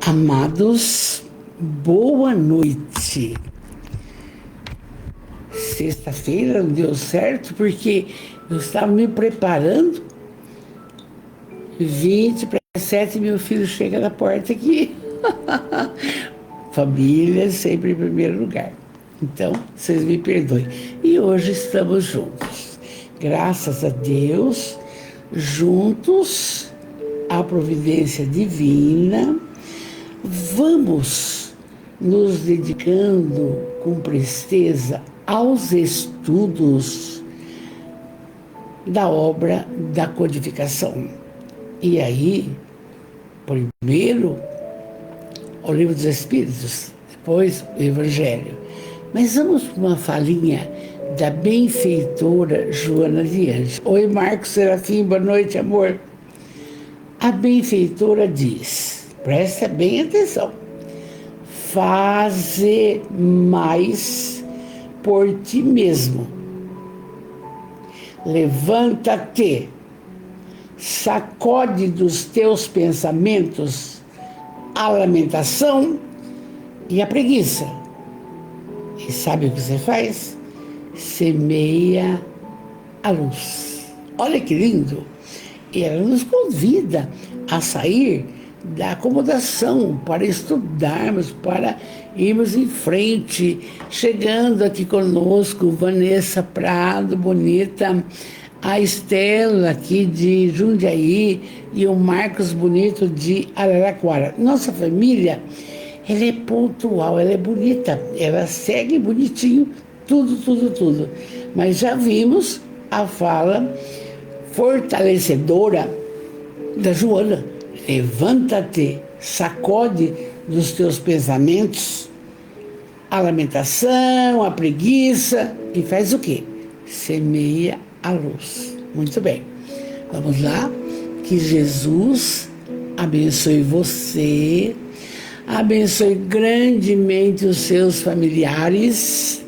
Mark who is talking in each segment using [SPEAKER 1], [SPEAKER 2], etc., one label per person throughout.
[SPEAKER 1] Amados, boa noite. Sexta-feira não deu certo porque eu estava me preparando. 20 para 7, meu filho chega na porta aqui. Família sempre em primeiro lugar. Então, vocês me perdoem. E hoje estamos juntos. Graças a Deus, juntos, à providência divina, vamos nos dedicando com presteza aos estudos da obra da codificação. E aí, primeiro, o Livro dos Espíritos, depois o Evangelho. Mas vamos para uma falinha da benfeitora Joana de Anjos. Oi, Marcos Serafim, boa noite, amor. A benfeitora diz, presta bem atenção, faze mais por ti mesmo. Levanta-te, sacode dos teus pensamentos a lamentação e a preguiça. E sabe o que você faz? Semeia a luz. Olha que lindo! E ela nos convida a sair da acomodação para estudarmos, para irmos em frente. Chegando aqui conosco, Vanessa Prado, bonita, a Estela aqui de Jundiaí e o Marcos Bonito de Araraquara. Nossa família, ela é pontual, ela é bonita, ela segue bonitinho, tudo. Mas já vimos a fala fortalecedora da Joana. Levanta-te, sacode dos teus pensamentos a lamentação, a preguiça e faz o quê? Semeia a luz. Muito bem. Vamos lá? Que Jesus abençoe você, abençoe grandemente os seus familiares,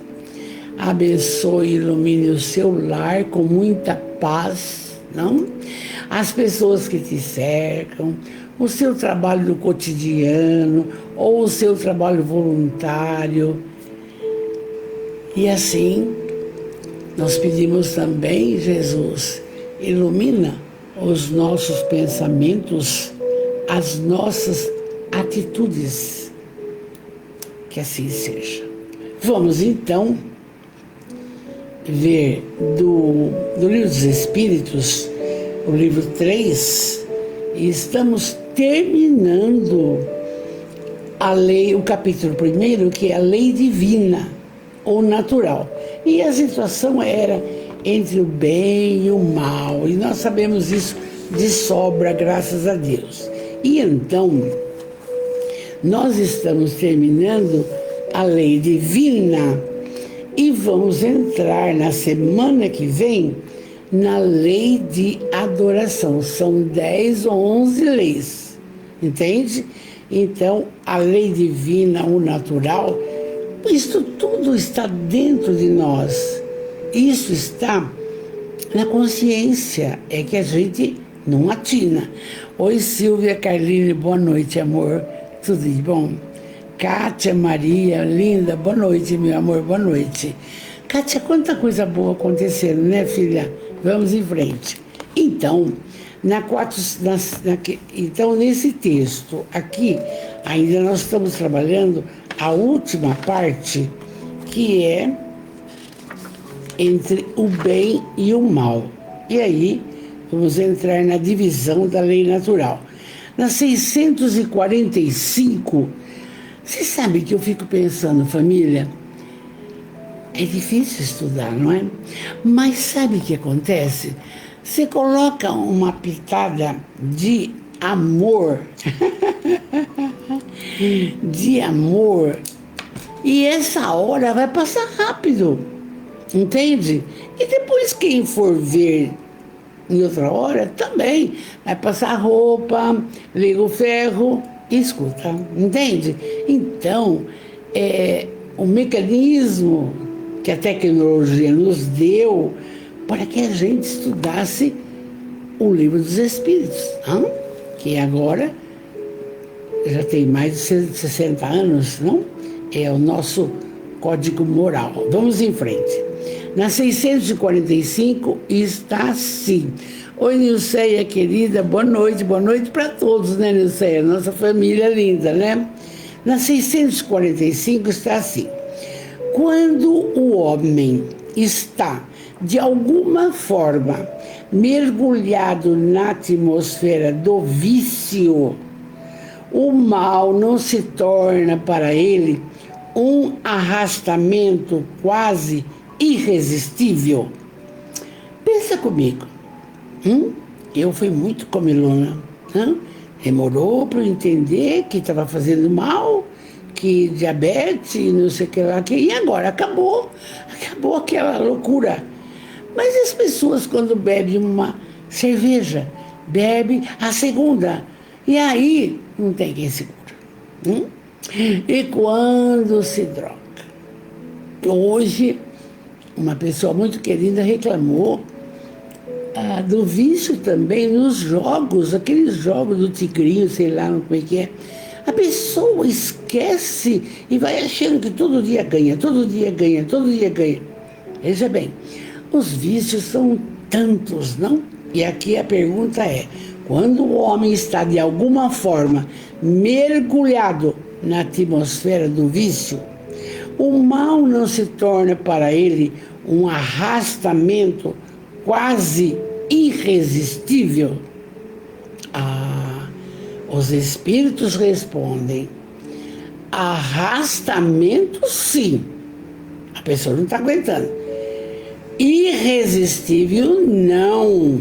[SPEAKER 1] abençoe e ilumine o seu lar com muita paz, não? As pessoas que te cercam, o seu trabalho no cotidiano ou o seu trabalho voluntário. E assim, nós pedimos também, Jesus, ilumina os nossos pensamentos, as nossas atitudes. Que assim seja. Vamos então ver do Livro dos Espíritos, o livro 3, e estamos terminando a lei, o capítulo 1, que é a lei divina ou natural. E a situação era entre o bem e o mal, e nós sabemos isso de sobra, graças a Deus. E então, nós estamos terminando a lei divina e vamos entrar na semana que vem na lei de adoração. São 10 ou 11 leis, entende? Então, a lei divina, o natural, isso tudo está dentro de nós. Isso está na consciência, é que a gente não atina. Oi, Silvia Carline, boa noite, amor. Tudo de bom? Kátia Maria, linda, boa noite, meu amor, boa noite. Kátia, quanta coisa boa acontecendo, né, filha? Vamos em frente. Então, então, nesse texto aqui, ainda nós estamos trabalhando a última parte, que é entre o bem e o mal. E aí, vamos entrar na divisão da lei natural. Na 645, você sabe que eu fico pensando, família, é difícil estudar, não é? Mas sabe o que acontece? Você coloca uma pitada de amor, de amor, e essa hora vai passar rápido, entende? E depois quem for ver em outra hora também vai passar roupa, liga o ferro e escuta, entende? Então, o mecanismo que a tecnologia nos deu para que a gente estudasse o Livro dos Espíritos, que agora já tem mais de 60 anos, não? É o nosso código moral. Vamos em frente. Na 645 está assim. Oi, Nilceia, querida, boa noite para todos, né, Nilceia? Nossa família linda, né? Na 645 está assim. Quando o homem está, de alguma forma, mergulhado na atmosfera do vício, o mal não se torna para ele um arrastamento quase irresistível. Pensa comigo. Eu fui muito comilona. Demorou para eu entender que estava fazendo mal, que diabetes, não sei o que lá, e agora acabou aquela loucura. Mas as pessoas, quando bebem uma cerveja, bebem a segunda, e aí não tem quem segura. E quando se droga? Hoje, uma pessoa muito querida reclamou do vício também nos jogos, aqueles jogos do tigrinho, sei lá como é que é. A pessoa esquece e vai achando que todo dia ganha. Veja bem, os vícios são tantos, não? E aqui a pergunta é, quando o homem está de alguma forma mergulhado na atmosfera do vício, o mal não se torna para ele um arrastamento quase irresistível? Os espíritos respondem: arrastamento, sim. A pessoa não está aguentando. Irresistível, não.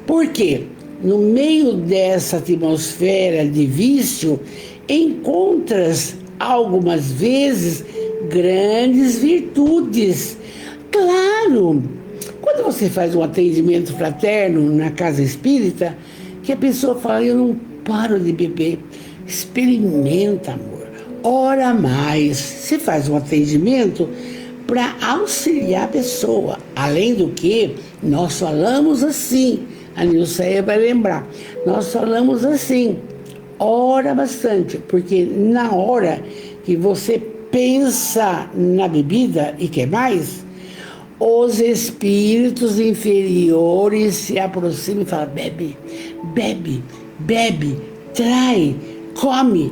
[SPEAKER 1] Por quê? No meio dessa atmosfera de vício, encontras algumas vezes grandes virtudes. Claro, quando você faz um atendimento fraterno na casa espírita, que a pessoa fala, eu não paro de beber, experimenta, amor, ora mais. Você faz um atendimento para auxiliar a pessoa. Além do que, nós falamos assim, a Nilceia vai lembrar, nós falamos assim, ora bastante, porque na hora que você pensa na bebida e quer mais, os espíritos inferiores se aproximam e falam, bebe, bebe, bebe, trai, come.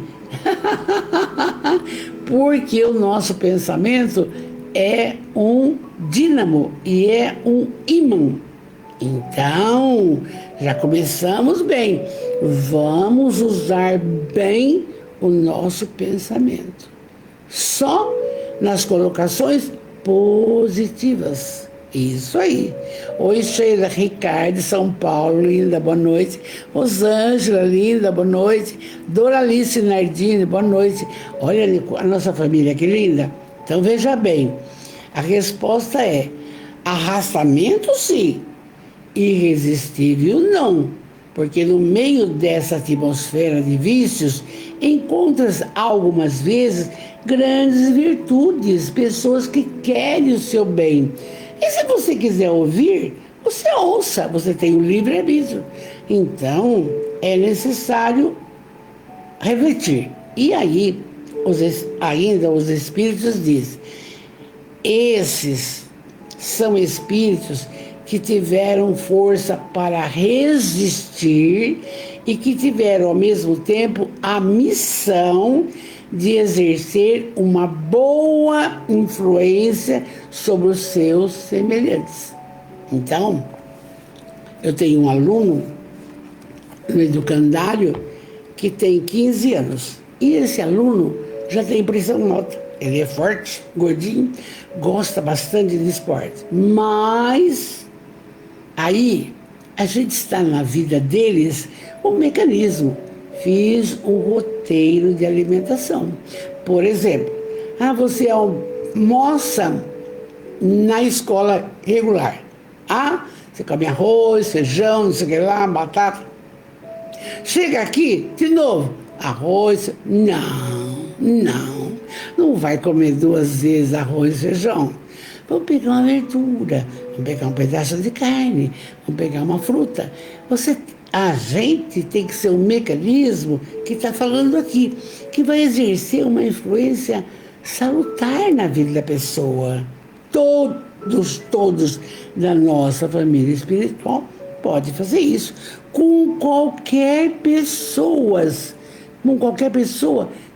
[SPEAKER 1] Porque o nosso pensamento é um dínamo e é um ímã. Então, já começamos bem. Vamos usar bem o nosso pensamento. Só nas colocações positivas. Isso aí. Oi, Sheila, Ricardo, São Paulo, linda, boa noite. Rosângela, linda, boa noite. Doralice Nardini, boa noite. Olha a nossa família, que linda. Então, veja bem, a resposta é arrastamento, sim. Irresistível, não. Porque no meio dessa atmosfera de vícios, encontras algumas vezes grandes virtudes, pessoas que querem o seu bem. E se você quiser ouvir, você ouça, você tem o livre-arbítrio. Então, é necessário refletir. E aí, ainda os espíritos dizem, esses são espíritos que tiveram força para resistir e que tiveram, ao mesmo tempo, a missão de exercer uma boa influência sobre os seus semelhantes. Então, eu tenho um aluno no educandário que tem 15 anos. E esse aluno já tem pressão alta. Ele é forte, gordinho, gosta bastante de esporte. Mas aí a gente está na vida deles um mecanismo. Fiz um roteiro de alimentação. Por exemplo, você almoça na escola regular. Você come arroz, feijão, não sei o que lá, batata. Chega aqui, de novo, arroz. Não vai comer 2 vezes arroz e feijão. Vamos pegar uma verdura, vamos pegar um pedaço de carne, vamos pegar uma fruta. Você A gente tem que ser um mecanismo que está falando aqui, que vai exercer uma influência salutar na vida da pessoa. Todos da nossa família espiritual podem fazer isso com qualquer pessoa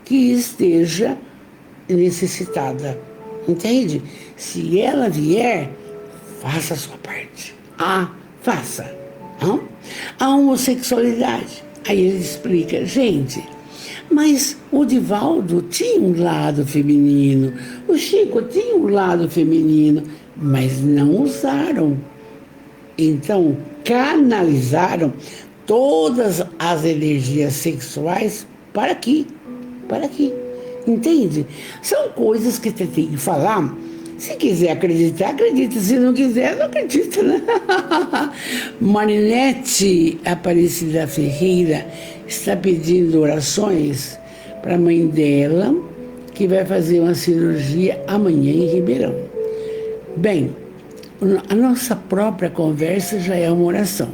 [SPEAKER 1] que esteja necessitada. Entende? Se ela vier, faça a sua parte. Faça. Não? A homossexualidade. Aí ele explica, gente, mas o Divaldo tinha um lado feminino, o Chico tinha um lado feminino, mas não usaram. Então, canalizaram todas as energias sexuais para aqui. Entende? São coisas que você tem que falar. Se quiser acreditar, acredita. Se não quiser, não acredita, né? Marinete Aparecida Ferreira está pedindo orações para a mãe dela, que vai fazer uma cirurgia amanhã em Ribeirão. Bem, a nossa própria conversa já é uma oração,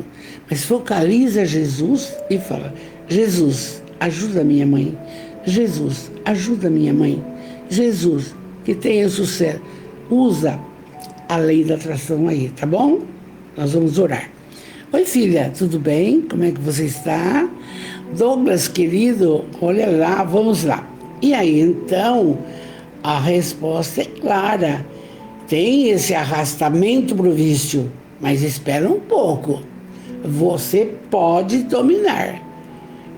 [SPEAKER 1] mas focaliza Jesus e fala: Jesus, ajuda minha mãe. Jesus, ajuda minha mãe. Jesus, que tenha sucesso. Usa a lei da atração aí, tá bom? Nós vamos orar. Oi, filha, tudo bem? Como é que você está? Douglas, querido, olha lá, vamos lá. E aí, então, a resposta é clara. Tem esse arrastamento pro vício, mas espera um pouco. Você pode dominar.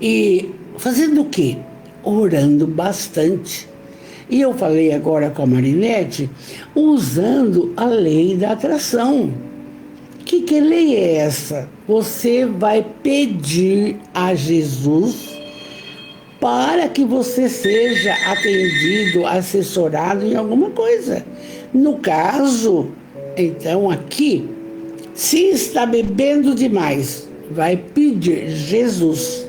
[SPEAKER 1] E fazendo o quê? Orando bastante. E eu falei agora com a Marinete, usando a lei da atração. Que lei é essa? Você vai pedir a Jesus para que você seja atendido, assessorado em alguma coisa. No caso, então aqui, se está bebendo demais, vai pedir Jesus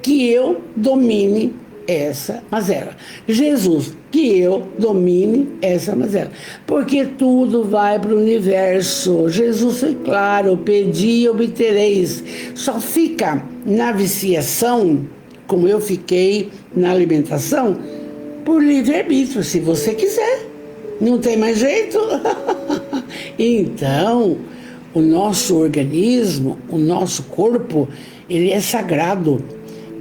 [SPEAKER 1] que eu domine essa mazela. Jesus, que eu domine essa mazela. Porque tudo vai para o universo. Jesus foi claro, pedi e obtereis. Só fica na viciação, como eu fiquei na alimentação, por livre-arbítrio, se você quiser. Não tem mais jeito. Então, o nosso organismo, o nosso corpo, ele é sagrado.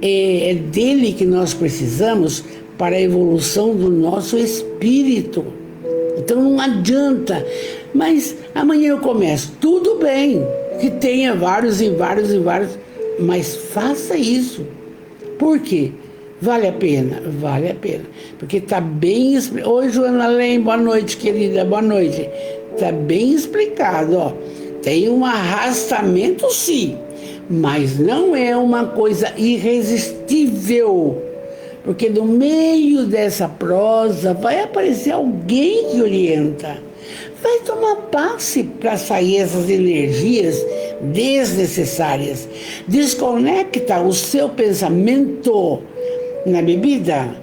[SPEAKER 1] É dele que nós precisamos para a evolução do nosso espírito. Então não adianta. Mas amanhã eu começo. Tudo bem que tenha vários, mas faça isso. Por quê? Vale a pena? Vale a pena. Porque está bem explicado. Oi, Joana Lem, boa noite, querida, boa noite. Está bem explicado, ó. Tem um arrastamento, sim, mas não é uma coisa irresistível, porque no meio dessa prosa vai aparecer alguém que orienta. Vai tomar passe para sair essas energias desnecessárias. Desconecta o seu pensamento na bebida,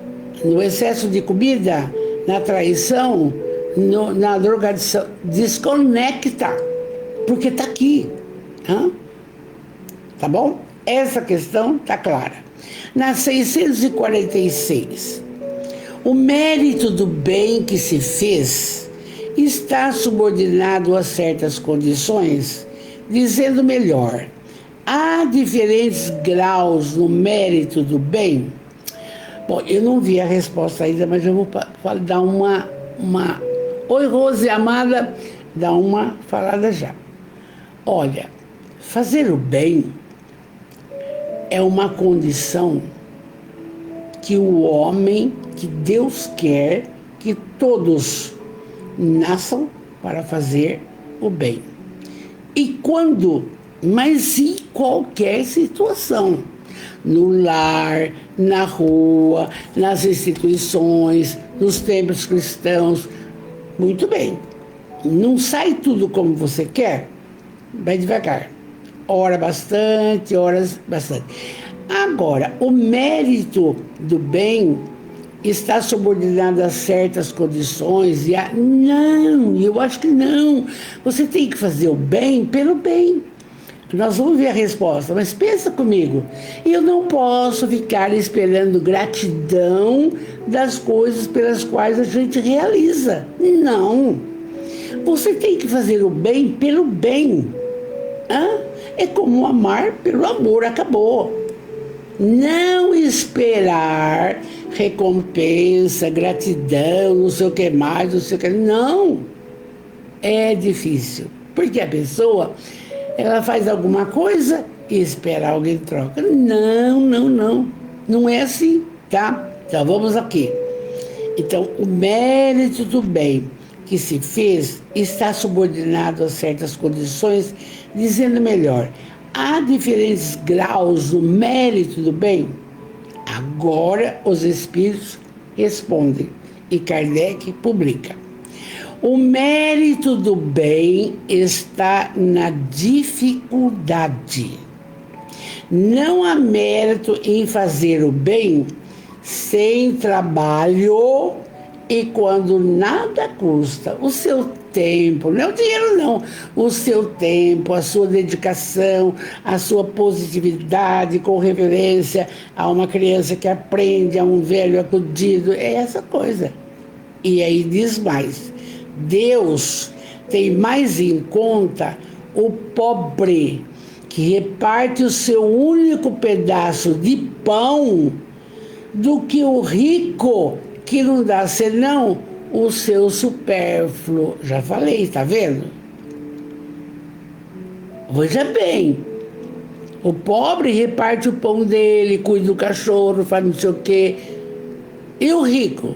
[SPEAKER 1] no excesso de comida, na traição, na drogadição. Desconecta, porque está aqui. Tá bom? Essa questão está clara. Na 646, o mérito do bem que se fez está subordinado a certas condições, dizendo melhor, há diferentes graus no mérito do bem? Bom, eu não vi a resposta ainda, mas eu vou dar uma... Oi, Rose amada, dá uma falada já. Olha, fazer o bem é uma condição que o homem, que Deus quer que todos nasçam para fazer o bem. E quando, mas em qualquer situação, no lar, na rua, nas instituições, nos templos cristãos, muito bem. Não sai tudo como você quer, vai devagar. Ora bastante. Agora, o mérito do bem está subordinado a certas condições Não, eu acho que não. Você tem que fazer o bem pelo bem. Nós vamos ver a resposta, mas pensa comigo. Eu não posso ficar esperando gratidão das coisas pelas quais a gente realiza. Não. Você tem que fazer o bem pelo bem. É como amar pelo amor, acabou. Não esperar recompensa, gratidão, não sei o que mais, não sei o que. Não. É difícil. Porque a pessoa, ela faz alguma coisa e espera alguém troca. Não, não, não. Não é assim, tá? Então vamos aqui. Então, o mérito do bem que se fez está subordinado a certas condições, dizendo melhor, há diferentes graus no mérito do bem? Agora os espíritos respondem e Kardec publica. O mérito do bem está na dificuldade. Não há mérito em fazer o bem sem trabalho e quando nada custa. O seu tempo, não é o dinheiro não, o seu tempo, a sua dedicação, a sua positividade com reverência a uma criança que aprende, a um velho acudido, é essa coisa. E aí diz mais, Deus tem mais em conta o pobre que reparte o seu único pedaço de pão do que o rico que não dá senão o seu supérfluo. Já falei, tá vendo? Veja bem, o pobre reparte o pão dele, cuida do cachorro, faz não sei o quê. E o rico?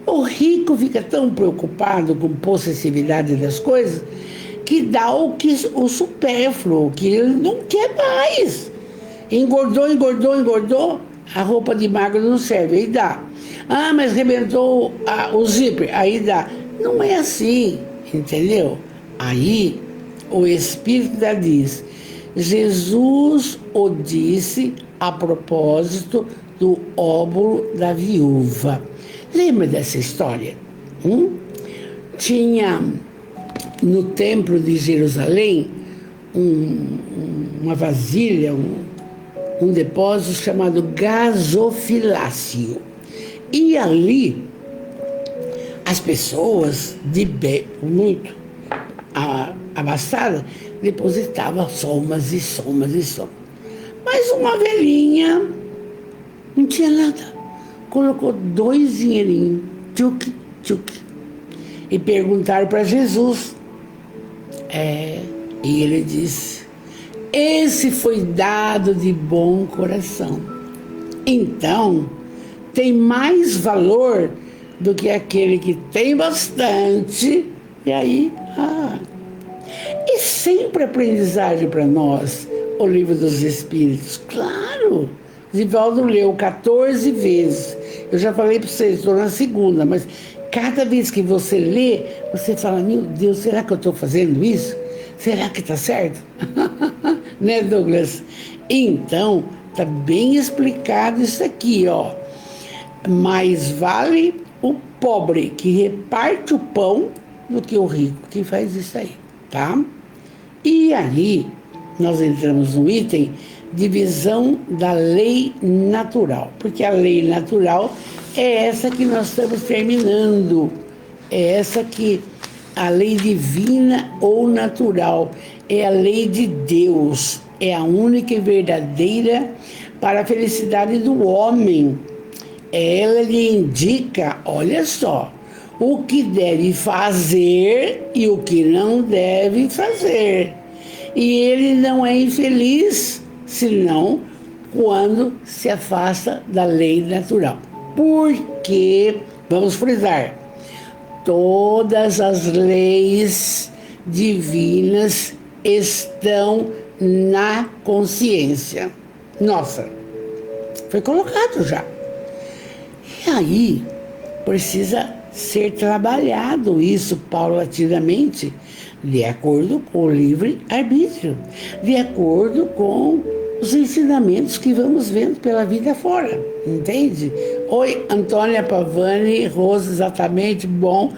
[SPEAKER 1] O rico fica tão preocupado com possessividade das coisas que dá o supérfluo, que ele não quer mais. Engordou, a roupa de magro não serve, aí dá. Mas rebentou o zíper, aí dá. Não é assim, entendeu? Aí o Espírito diz, Jesus o disse a propósito do óbolo da viúva. Lembra dessa história? Tinha no templo de Jerusalém uma vasilha, um depósito chamado gasofilácio. E ali as pessoas de bem, muito abastadas, depositavam somas e somas e somas. Mas uma velhinha não tinha nada. Colocou 2 dinheirinhos, tchuc, tchuc. E perguntaram para Jesus. E ele disse, esse foi dado de bom coração. Então, tem mais valor do que aquele que tem bastante. E aí, E sempre aprendizagem para nós, o Livro dos Espíritos. Claro, Divaldo leu 14 vezes. Eu já falei para vocês, estou na segunda, mas cada vez que você lê, você fala, meu Deus, será que eu estou fazendo isso? Será que está certo? Né, Douglas? Então, está bem explicado isso aqui, ó. Mais vale o pobre que reparte o pão do que o rico que faz isso aí, tá? E aí, nós entramos no item divisão da lei natural, porque a lei natural é essa que nós estamos terminando, é essa que a lei divina ou natural, é a lei de Deus, é a única e verdadeira para a felicidade do homem. Ela lhe indica, olha só, o que deve fazer e o que não deve fazer. E ele não é infeliz, senão quando se afasta da lei natural. Porque, vamos frisar, todas as leis divinas estão na consciência. Nossa, foi colocado já. E aí, precisa ser trabalhado isso paulatinamente, de acordo com o livre-arbítrio, de acordo com os ensinamentos que vamos vendo pela vida fora, entende? Oi, Antônia Pavani, Rosa, exatamente, boa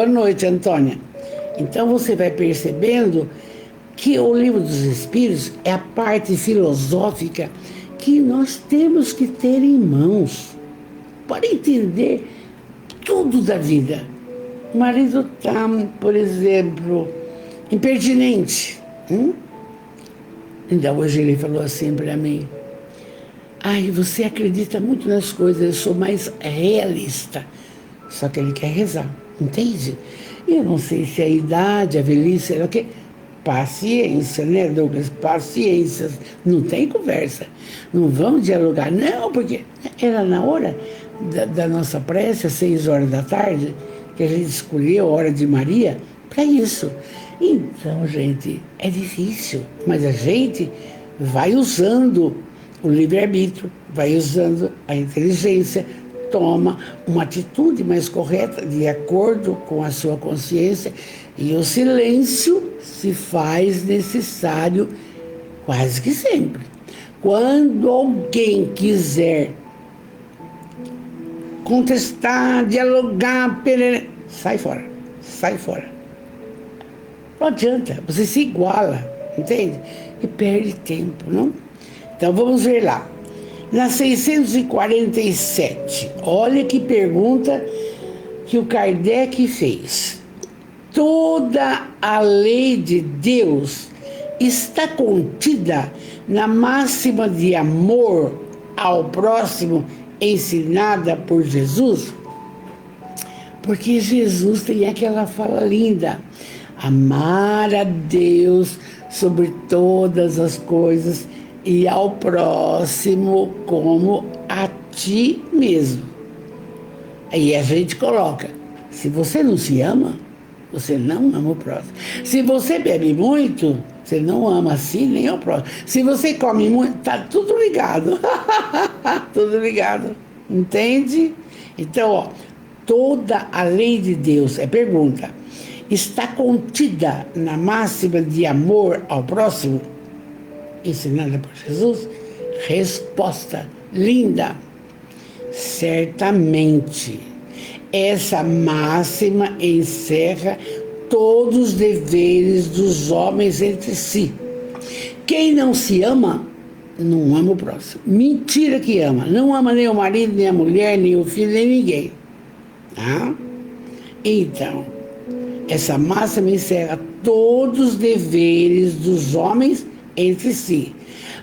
[SPEAKER 1] noite, Antônia. Então você vai percebendo que o Livro dos Espíritos é a parte filosófica que nós temos que ter em mãos para entender tudo da vida. O marido está, por exemplo, impertinente. Então hoje ele falou assim para mim: ai, você acredita muito nas coisas, eu sou mais realista. Só que ele quer rezar, entende? Eu não sei se é a idade, a velhice, era o quê? Paciência, né, Douglas? Paciência. Não tem conversa. Não vamos dialogar. Não, porque era na hora da nossa prece, às 6 horas da tarde, que a gente escolheu a hora de Maria para isso. Então, gente, é difícil, mas a gente vai usando o livre-arbítrio, vai usando a inteligência, toma uma atitude mais correta, de acordo com a sua consciência, e o silêncio se faz necessário quase que sempre. Quando alguém quiser contestar, dialogar, sai fora, sai fora. Não adianta, você se iguala, entende? E perde tempo, não? Então vamos ver lá. Na 647, olha que pergunta que o Kardec fez. Toda a lei de Deus está contida na máxima de amor ao próximo ensinada por Jesus? Porque Jesus tem aquela fala linda: amar a Deus sobre todas as coisas e ao próximo como a ti mesmo. Aí a gente coloca: se você não se ama, você não ama o próximo. Se você bebe muito, você não ama a si nem ao próximo. Se você come muito, tá tudo ligado. Tudo ligado. Entende? Então, ó, toda a lei de Deus, pergunta, está contida na máxima de amor ao próximo, ensinada por Jesus? Resposta linda: certamente. Essa máxima encerra todos os deveres dos homens entre si. Quem não se ama, não ama o próximo. Mentira que ama. Não ama nem o marido, nem a mulher, nem o filho, nem ninguém. Tá? Então, essa máxima encerra todos os deveres dos homens entre si.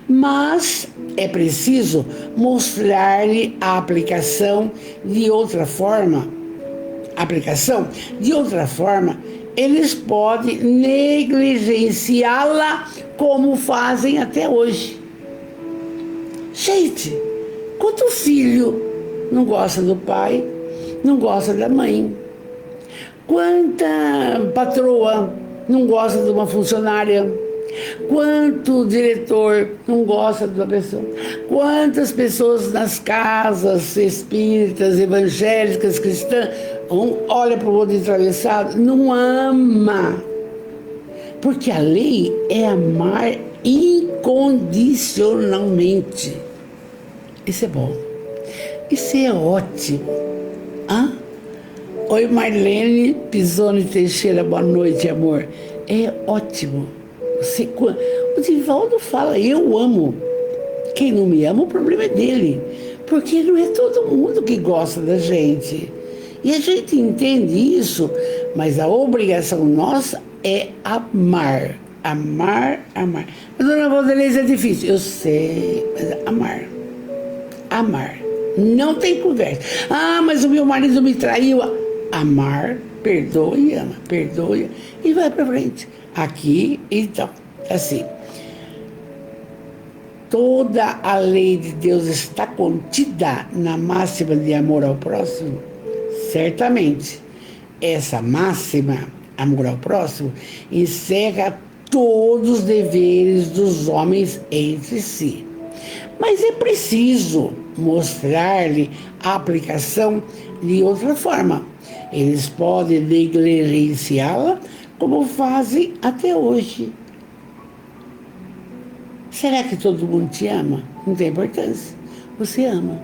[SPEAKER 1] Mas é preciso mostrar-lhe a aplicação de outra forma. Eles podem negligenciá-la como fazem até hoje. Gente, quanto filho não gosta do pai, não gosta da mãe? Quanta patroa não gosta de uma funcionária? Quanto diretor não gosta de uma pessoa? Quantas pessoas nas casas espíritas, evangélicas, cristãs, um olha para o outro atravessado, não ama. Porque a lei é amar incondicionalmente. Isso é bom. Isso é ótimo. Oi, Marlene Pisoni Teixeira, boa noite, amor. É ótimo. O Divaldo fala: eu amo. Quem não me ama, o problema é dele. Porque não é todo mundo que gosta da gente. E a gente entende isso, mas a obrigação nossa é amar. Amar, amar. Mas, dona Valdeleza, é difícil. Eu sei, mas amar. Amar. Não tem conversa. Mas o meu marido me traiu. Amar, perdoa e ama. Perdoa e vai para frente. Aqui, então, assim. Toda a lei de Deus está contida na máxima de amor ao próximo? Certamente. Essa máxima, amor ao próximo, encerra todos os deveres dos homens entre si. Mas é preciso mostrar-lhe a aplicação de outra forma. Eles podem negligenciá-la como fazem até hoje. Será que todo mundo te ama? Não tem importância. Você ama.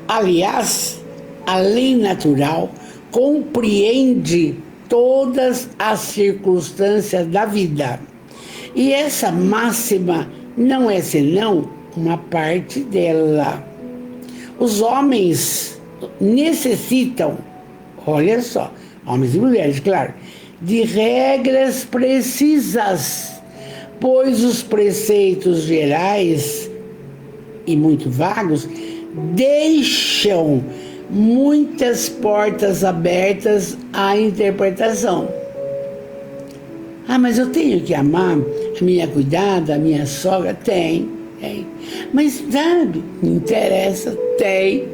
[SPEAKER 1] Aliás, a lei natural compreende todas as circunstâncias da vida. E essa máxima não é senão uma parte dela. Os homens necessitam, olha só, homens e mulheres, claro, de regras precisas, pois os preceitos gerais e muito vagos deixam muitas portas abertas à interpretação. Ah, mas eu tenho que amar a minha cuidada, a minha sogra? Tem. Mas sabe, não interessa, tem.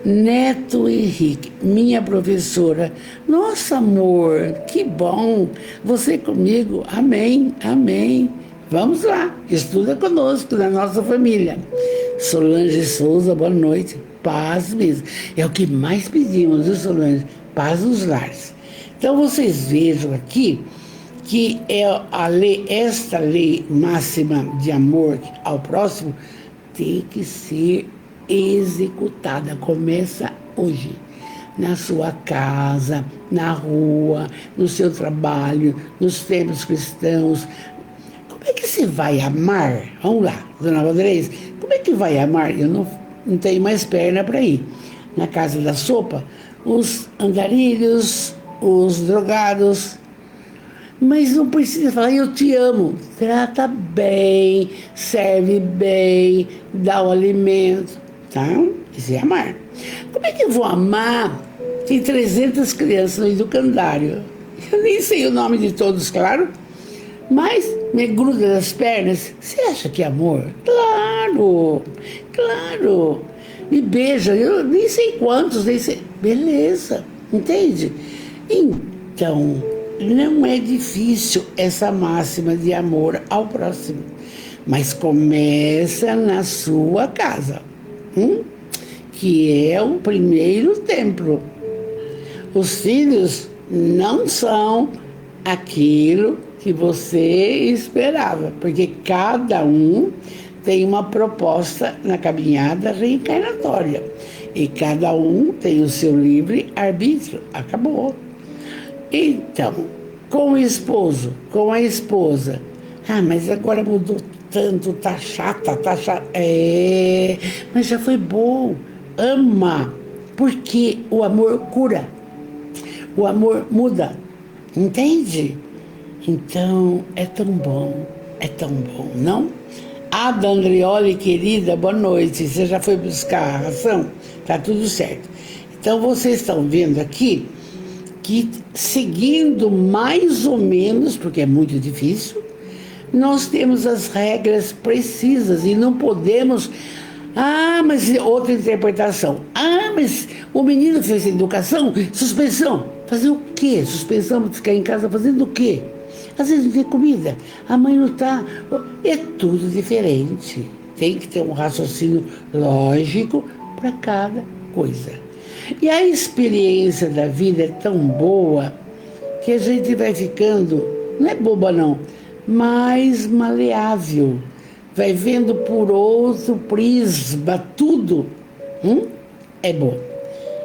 [SPEAKER 1] Neto Henrique, minha professora, nossa amor, que bom, você comigo, amém. Vamos lá, estuda conosco, na nossa família. Solange Souza, boa noite, paz mesmo. É o que mais pedimos, viu, Solange? Paz nos lares. Então vocês vejam aqui que esta lei máxima de amor ao próximo tem que ser executada. Começa hoje, na sua casa, na rua, no seu trabalho, nos templos cristãos. Como é que você vai amar? Vamos lá, dona Valdez, como é que vai amar? Eu não tenho mais perna para ir. Na casa da sopa, os andarilhos, os drogados. Mas não precisa falar, eu te amo. Trata bem, serve bem, dá o alimento, tá? Isso é amar. Como é que eu vou amar? Tem 300 crianças no educandário. Eu nem sei o nome de todos, claro. Mas me gruda nas pernas. Você acha que é amor? Claro. Me beija, eu nem sei quantos, nem sei. Beleza, entende? Então, não é difícil essa máxima de amor ao próximo, mas começa na sua casa, que é o primeiro templo. Os filhos não são aquilo que você esperava, porque cada um tem uma proposta na caminhada reencarnatória e cada um tem o seu livre arbítrio. Acabou. Então, com o esposo, com a esposa, mas agora mudou tanto, tá chata. Mas já foi bom. Ama, porque o amor cura, o amor muda, entende? Então, é tão bom, não? Ada Andrioli, querida, boa noite. Você já foi buscar a ração? Tá tudo certo. Então, vocês estão vendo aqui que, seguindo mais ou menos, porque é muito difícil, nós temos as regras precisas e não podemos... mas outra interpretação. Mas o menino fez educação, suspensão. Fazer o quê? Suspensão para ficar em casa fazendo o quê? Às vezes não tem comida, a mãe não está. É tudo diferente. Tem que ter um raciocínio lógico para cada coisa. E a experiência da vida é tão boa que a gente vai ficando, não é boba não, mais maleável. Vai vendo por outro prisma, tudo é bom.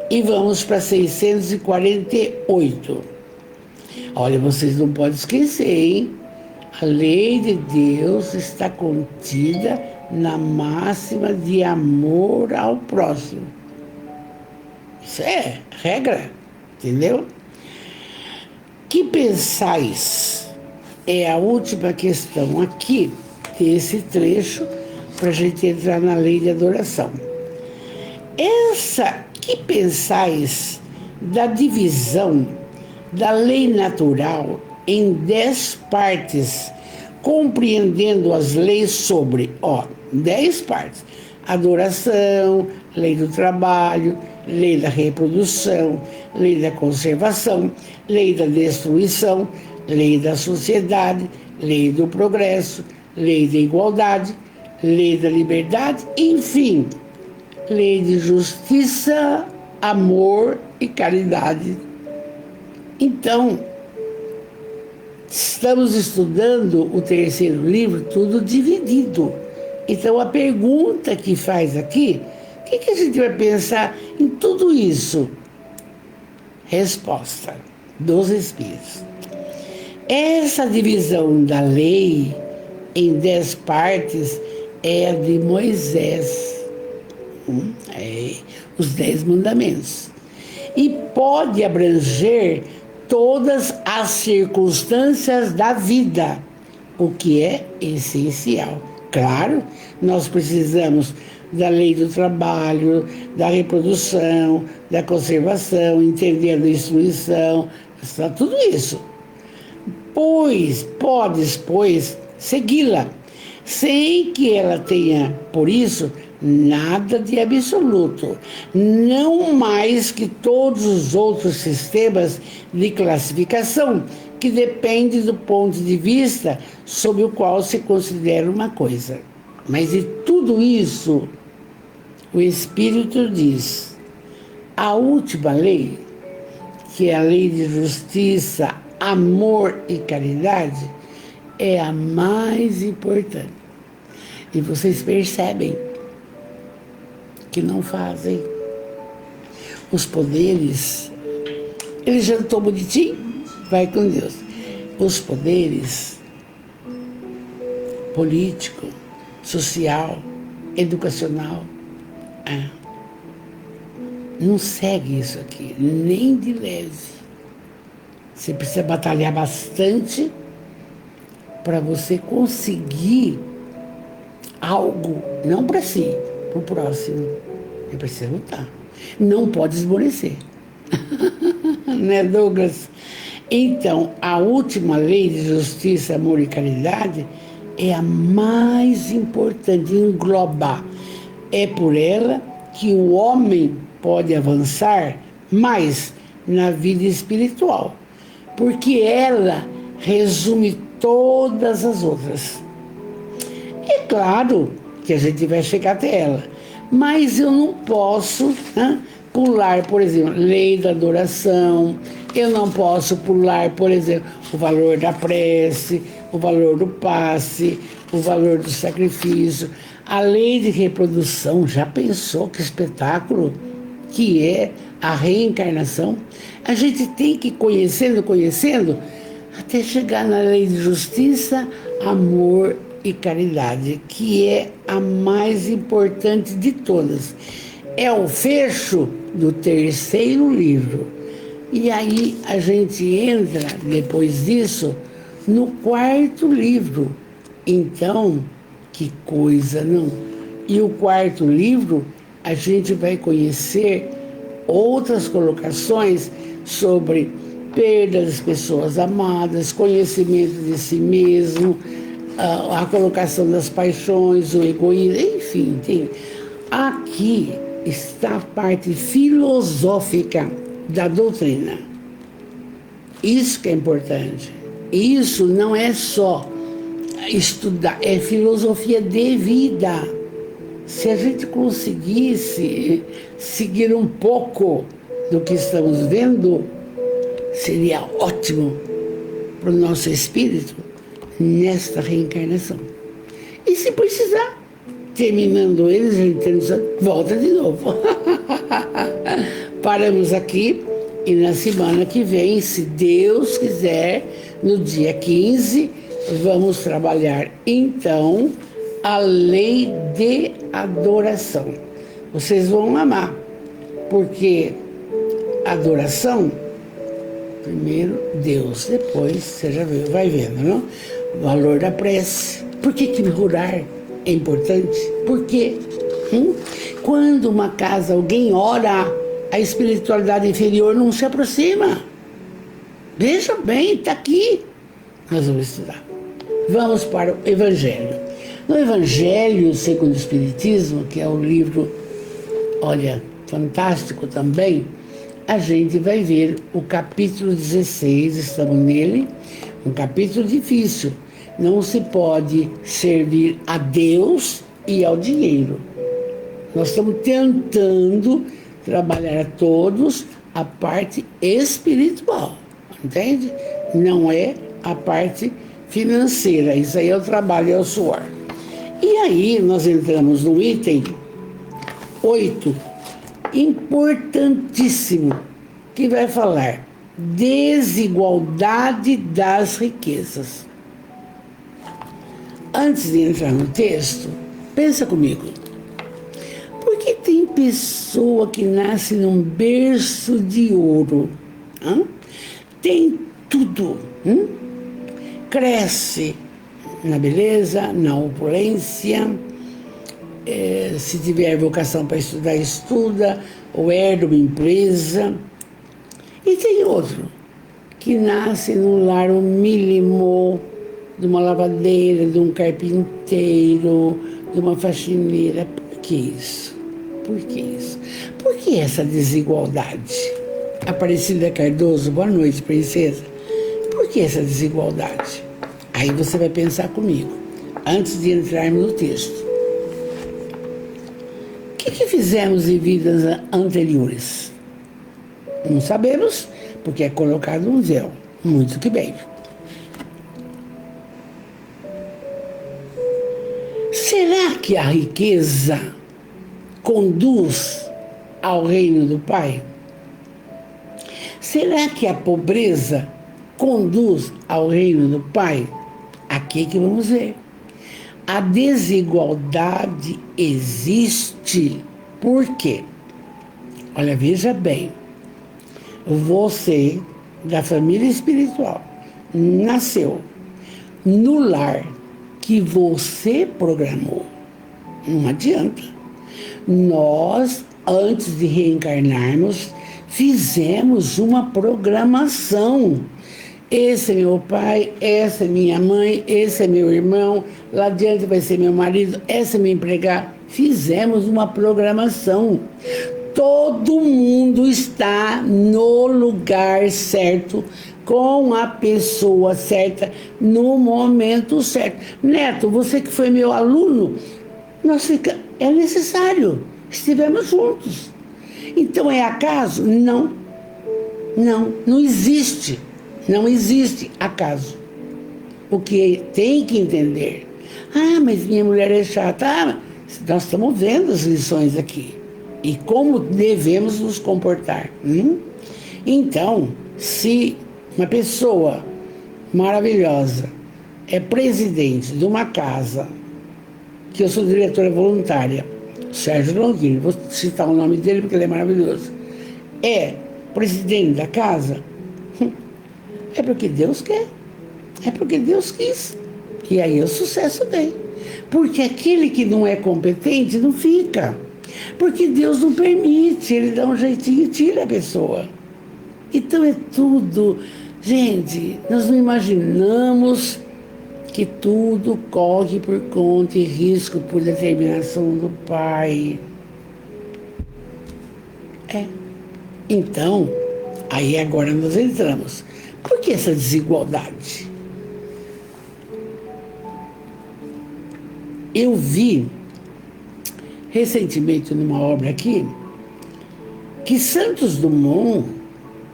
[SPEAKER 1] E vamos para 648. Olha, vocês não podem esquecer, hein? A lei de Deus está contida na máxima de amor ao próximo. Isso é regra, entendeu? Que pensais? É a última questão aqui desse trecho para a gente entrar na lei de adoração. Que pensais da divisão da lei natural em 10 partes, compreendendo as leis sobre, 10 partes: adoração, lei do trabalho, lei da reprodução, lei da conservação, lei da destruição, lei da sociedade, lei do progresso, lei da igualdade, lei da liberdade, enfim, lei de justiça, amor e caridade. Então, estamos estudando o terceiro livro, tudo dividido. Então, a pergunta que faz aqui, o que a gente vai pensar em tudo isso? Resposta. dos espíritos. Essa divisão da lei em 10 partes é a de Moisés, os 10 mandamentos. E pode abranger todas as circunstâncias da vida, o que é essencial. Claro, nós precisamos da lei do trabalho, da reprodução, da conservação, entender a destruição, tudo isso. Podes segui-la, sem que ela tenha, por isso, nada de absoluto, não mais que todos os outros sistemas de classificação que dependem do ponto de vista sob o qual se considera uma coisa. Mas de tudo isso, o Espírito diz, a última lei, que é a lei de justiça, amor e caridade, é a mais importante. E vocês percebem que não fazem. Os poderes, ele jantou bonitinho, vai com Deus. Os poderes político, social, educacional, não segue isso aqui, nem de leve. Você precisa batalhar bastante para você conseguir algo, não para si, para o próximo. Você precisa lutar. Não pode esmorecer. Né, Douglas? Então, a última lei de justiça, amor e caridade é a mais importante, engloba. É por ela que o homem pode avançar mais na vida espiritual, porque ela resume todas as outras. É claro que a gente vai chegar até ela, mas eu não posso pular, por exemplo, lei da adoração, eu não posso pular, por exemplo, o valor da prece, o valor do passe, o valor do sacrifício, a lei de reprodução. Já pensou que espetáculo que é a reencarnação? A gente tem que ir conhecendo, até chegar na lei de justiça, amor e caridade, que é a mais importante de todas. É o fecho do 3º livro. E aí a gente entra, depois disso, no 4º livro. Então, que coisa, não? E o 4º livro, a gente vai conhecer outras colocações sobre perda das pessoas amadas, conhecimento de si mesmo, a colocação das paixões, o egoísmo, enfim, tem. Aqui está a parte filosófica da doutrina. Isso que é importante. Isso não é só estudar, é filosofia de vida. Se a gente conseguisse seguir um pouco do que estamos vendo, seria ótimo para o nosso espírito nesta reencarnação. E se precisar, terminando eles, volta de novo. Paramos aqui e na semana que vem, se Deus quiser, no dia 15, vamos trabalhar então a lei de adoração. Vocês vão amar, porque adoração, primeiro Deus, depois você já vai vendo, não? O valor da prece. Por que orar é importante? Porque quando uma casa alguém ora, a espiritualidade inferior não se aproxima. Veja bem, está aqui. Nós vamos estudar. Vamos para o Evangelho. No Evangelho segundo o Espiritismo, que é um livro, olha, fantástico também, a gente vai ver o capítulo 16, estamos nele, um capítulo difícil. Não se pode servir a Deus e ao dinheiro. Nós estamos tentando trabalhar a todos a parte espiritual, entende? Não é a parte financeira, isso aí é o trabalho, é o suor. E aí nós entramos no item 8, importantíssimo, que vai falar desigualdade das riquezas. Antes de entrar no texto, pensa comigo. Por que tem pessoa que nasce num berço de ouro? Tem tudo. Cresce na beleza, na opulência. Se tiver vocação para estudar, estuda, ou herda uma empresa. E tem outro que nasce num lar humílimo, de uma lavadeira, de um carpinteiro, de uma faxineira. Por que isso? Por que isso? Por que essa desigualdade? Aparecida Cardoso, boa noite, princesa. Por que essa desigualdade? Aí você vai pensar comigo, antes de entrarmos no texto. O que fizemos em vidas anteriores? Não sabemos, porque é colocado um véu. Muito que bem. Será que a riqueza conduz ao reino do Pai? Será que a pobreza conduz ao reino do Pai? Aqui que vamos ver. A desigualdade existe. Por quê? Olha, veja bem. Você, da família espiritual, nasceu no lar que você programou. Não adianta. Nós, antes de reencarnarmos, fizemos uma programação. Esse é meu pai, essa é minha mãe, esse é meu irmão, lá adiante vai ser meu marido, essa é minha empregada. Fizemos uma programação. Todo mundo está no lugar certo, com a pessoa certa, no momento certo. Neto, você que foi meu aluno, é necessário, estivemos juntos. Então é acaso? Não. Não existe. Não existe acaso. O que tem que entender. Mas minha mulher é chata. Nós estamos vendo as lições aqui. E como devemos nos comportar. Então, se uma pessoa maravilhosa é presidente de uma casa, que eu sou diretora voluntária, Sérgio Longini, vou citar o nome dele porque ele é maravilhoso, é presidente da casa, é porque Deus quer, é porque Deus quis. E aí o sucesso vem. Porque aquele que não é competente não fica. Porque Deus não permite, Ele dá um jeitinho e tira a pessoa. Então é tudo. Gente, nós não imaginamos que tudo corre por conta e risco por determinação do Pai. Então, aí agora nós entramos. Por que essa desigualdade? Eu vi recentemente numa obra aqui que Santos Dumont,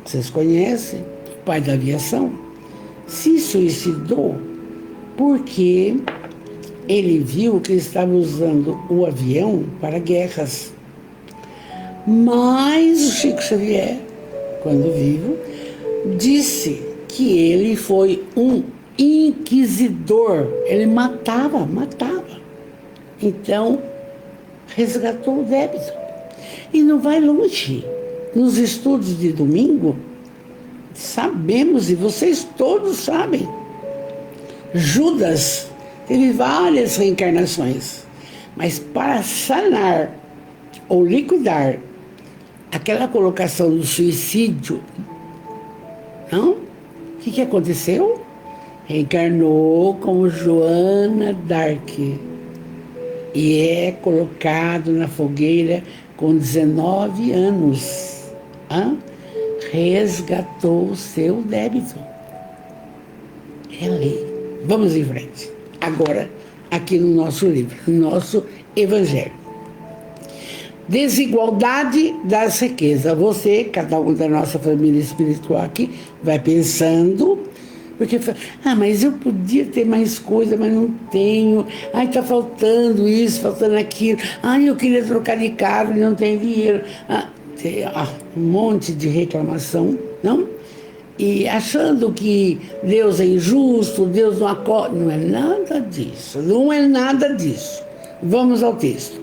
[SPEAKER 1] vocês conhecem, o pai da aviação, se suicidou porque ele viu que ele estava usando o avião para guerras. Mas o Chico Xavier, quando vivo, disse que ele foi um inquisidor. Ele matava. Então, resgatou o débito. E não vai longe. Nos estudos de domingo, sabemos, e vocês todos sabem, Judas teve várias reencarnações, mas para sanar ou liquidar aquela colocação do suicídio, não? O que aconteceu? Reencarnou como Joana d'Arc e é colocado na fogueira com 19 anos. Resgatou o seu débito. É lei. Vamos em frente. Agora, aqui no nosso livro, no nosso Evangelho. Desigualdade das riquezas. Você, cada um da nossa família espiritual aqui, vai pensando, porque mas eu podia ter mais coisa, mas não tenho. Está faltando isso, faltando aquilo. Eu queria trocar de carro e não tenho dinheiro. Tem um monte de reclamação, não? e achando que Deus é injusto, Deus não acolhe. Não é nada disso, não é nada disso. Vamos ao texto.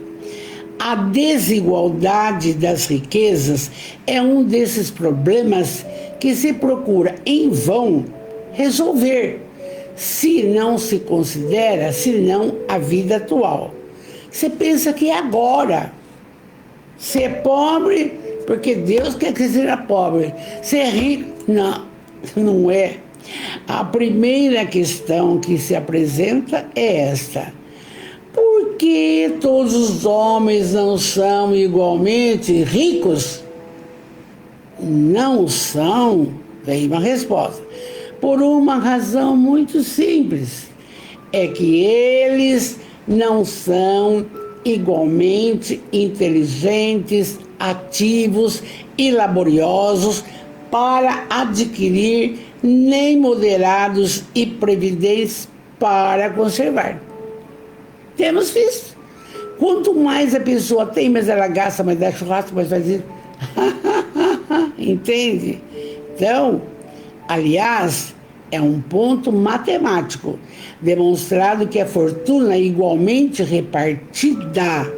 [SPEAKER 1] A desigualdade das riquezas é um desses problemas que se procura em vão resolver, se não se considera, senão a vida atual. Você pensa que é agora. Ser pobre porque Deus quer que seja pobre. Ser rico, não, não é. A primeira questão que se apresenta é esta: por que todos os homens não são igualmente ricos? Não são, vem uma resposta. Por uma razão muito simples, é que eles não são igualmente inteligentes, ativos e laboriosos para adquirir, nem moderados e previdentes para conservar. Temos visto. Quanto mais a pessoa tem, mais ela gasta, mais dá churrasco, mais faz isso. Entende? Então, aliás, é um ponto matemático, demonstrado que a fortuna igualmente repartida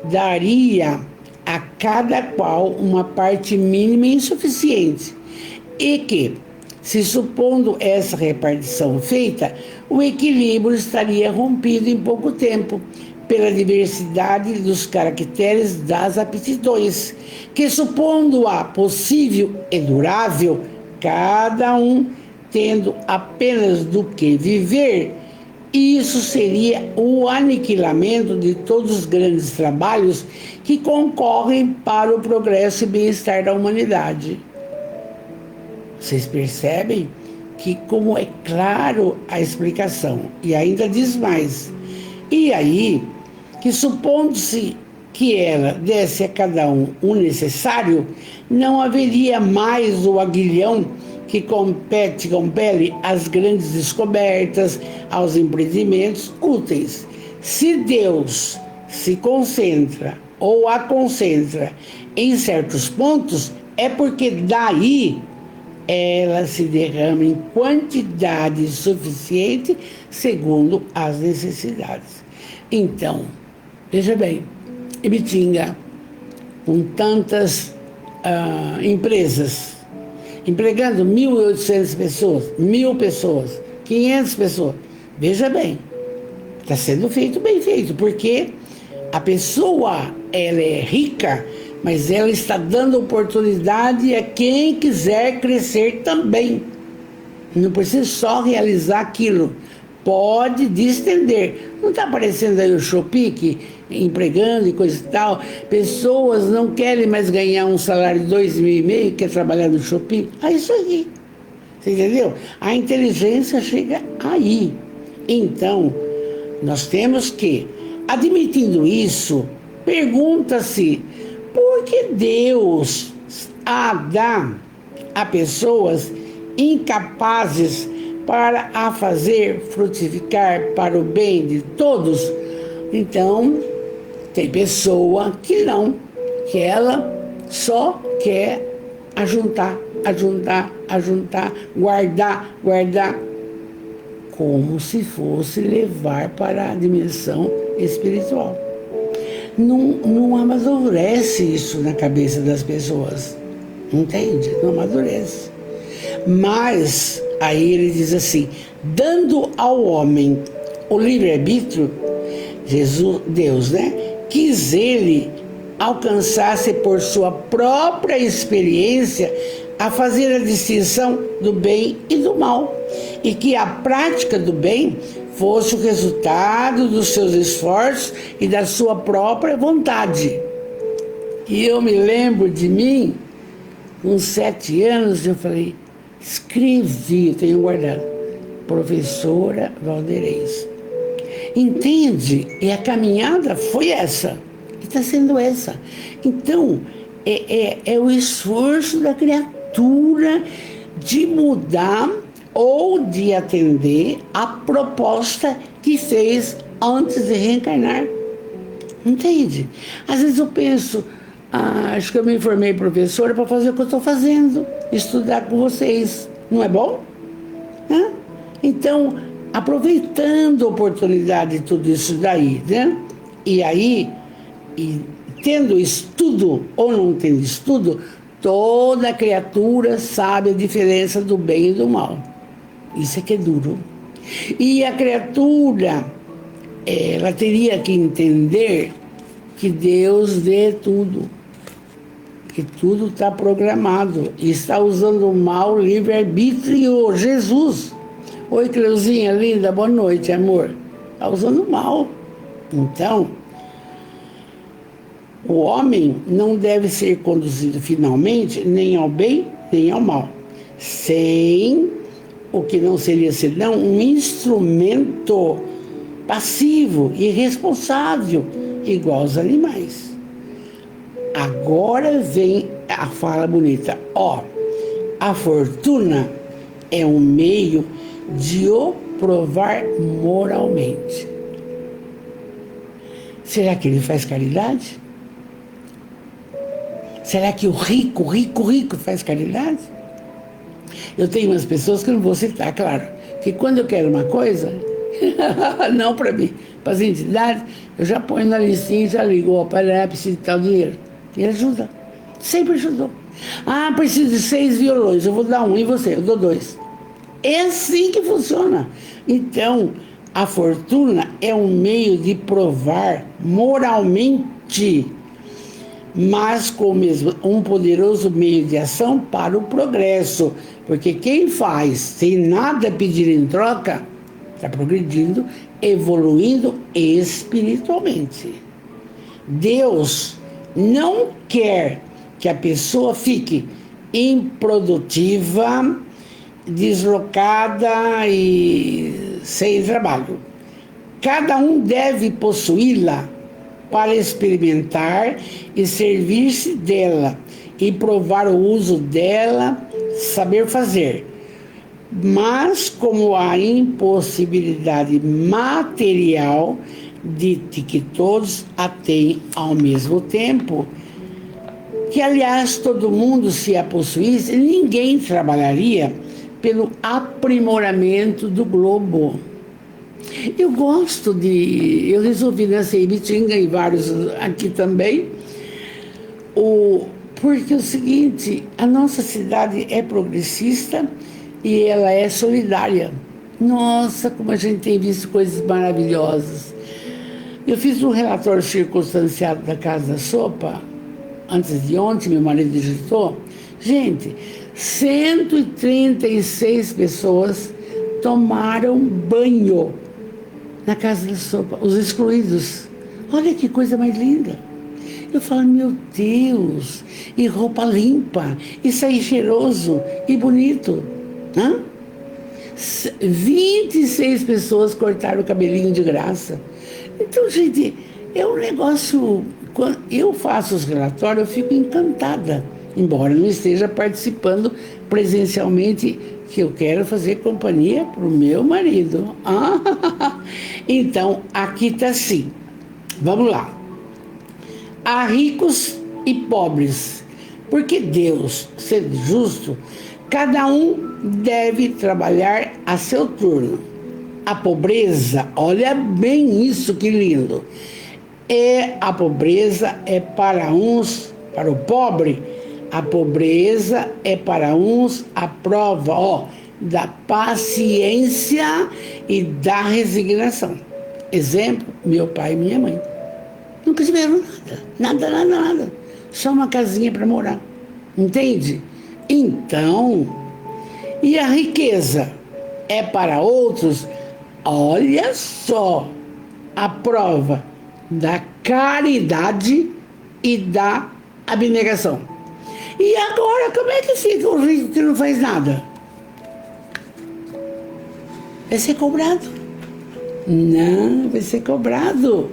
[SPEAKER 1] daria a cada qual uma parte mínima insuficiente, e que, se supondo essa repartição feita, o equilíbrio estaria rompido em pouco tempo, pela diversidade dos caracteres das aptidões, que, supondo-a possível e durável, cada um tendo apenas do que viver, isso seria o aniquilamento de todos os grandes trabalhos que concorrem para o progresso e bem-estar da humanidade. Vocês percebem que como é claro a explicação, e ainda diz mais. E aí, que supondo-se que ela desse a cada um o necessário, não haveria mais o aguilhão que compele às grandes descobertas, aos empreendimentos úteis. Se Deus se concentra ou a concentra em certos pontos, é porque daí ela se derrama em quantidade suficiente segundo as necessidades. Então, veja bem, Ibitinga, com tantas empresas, empregando 1.800 pessoas, 1.000 pessoas, 500 pessoas. Veja bem, está sendo feito bem feito, porque a pessoa, ela é rica, mas ela está dando oportunidade a quem quiser crescer também. Não precisa só realizar aquilo, pode distender. Não está aparecendo aí o Chopique empregando e coisa e tal? Pessoas não querem mais ganhar um salário de 2.500, quer trabalhar no Chopique. É isso aí. Você entendeu? A inteligência chega aí. Então, nós temos que, admitindo isso, pergunta-se por que Deus dá a pessoas incapazes para a fazer frutificar para o bem de todos. Então, tem pessoa que não, que ela só quer ajuntar, guardar, como se fosse levar para a dimensão espiritual. Não amadurece isso na cabeça das pessoas, entende? Não amadurece. Mas aí ele diz assim: dando ao homem o livre-arbítrio, Deus, quis ele alcançasse por sua própria experiência a fazer a distinção do bem e do mal, e que a prática do bem fosse o resultado dos seus esforços e da sua própria vontade. E eu me lembro de mim, com 7 anos, eu falei, escrevi, eu tenho guardado, professora Valderez. Entende? E a caminhada foi essa, e está sendo essa. Então, é o esforço da criatura de mudar ou de atender a proposta que fez antes de reencarnar. Entende? Às vezes eu penso, acho que eu me formei professora para fazer o que eu estou fazendo, estudar com vocês. Não é bom? Né? Então, aproveitando a oportunidade de tudo isso daí, né? E aí, tendo estudo ou não tendo estudo, toda criatura sabe a diferença do bem e do mal. Isso é que é duro. E a criatura, ela teria que entender que Deus vê tudo, que tudo está programado e está usando o mal livre-arbítrio. Jesus. Oi, Cleuzinha, linda, boa noite, amor. Está usando o mal. Então, o homem não deve ser conduzido finalmente nem ao bem nem ao mal, sem o que não seria senão um instrumento passivo e irresponsável, igual aos animais. Agora vem a fala bonita. A fortuna é um meio de o provar moralmente. Será que ele faz caridade? Será que o rico faz caridade? Eu tenho umas pessoas que eu não vou citar, claro, que quando eu quero uma coisa, não para mim, para as entidades, eu já ponho na listinha e já ligo, para preciso de tal dinheiro. E ele ajuda, sempre ajudou. Preciso de 6 violões, eu vou dar 1, e você? Eu dou 2. É assim que funciona. Então, a fortuna é um meio de provar moralmente, mas com mesmo um poderoso meio de ação para o progresso. Porque quem faz sem nada pedir em troca, está progredindo, evoluindo espiritualmente. Deus não quer que a pessoa fique improdutiva, deslocada e sem trabalho. Cada um deve possuí-la para experimentar e servir-se dela e provar o uso dela, saber fazer. Mas como a impossibilidade material de que todos a têm ao mesmo tempo, que aliás todo mundo se a possuísse, ninguém trabalharia pelo aprimoramento do globo. Eu resolvi nascer em Ibitinga e vários aqui também, porque é o seguinte, a nossa cidade é progressista e ela é solidária. Nossa, como a gente tem visto coisas maravilhosas. Eu fiz um relatório circunstanciado da Casa da Sopa, antes de ontem, meu marido digitou. Gente, 136 pessoas tomaram banho na Casa da Sopa, os excluídos. Olha que coisa mais linda. Eu falo, meu Deus, e roupa limpa, e sair cheiroso e bonito. 26 pessoas cortaram o cabelinho de graça. Então, gente, é um negócio... Quando eu faço os relatórios, eu fico encantada, embora não esteja participando presencialmente, que eu quero fazer companhia para o meu marido. Então, aqui está assim. Vamos lá. Há ricos e pobres, porque Deus, sendo justo, cada um deve trabalhar a seu turno. A pobreza, olha bem isso, que lindo. A pobreza é para uns, para o pobre, a pobreza é para uns a prova, da paciência e da resignação. Exemplo, meu pai e minha mãe. Nunca tiveram nada. Só uma casinha para morar. Entende? Então, e a riqueza é para outros, olha só, a prova da caridade e da abnegação. E agora, como é que fica o rico que não faz nada? Vai ser cobrado. Não, vai ser cobrado.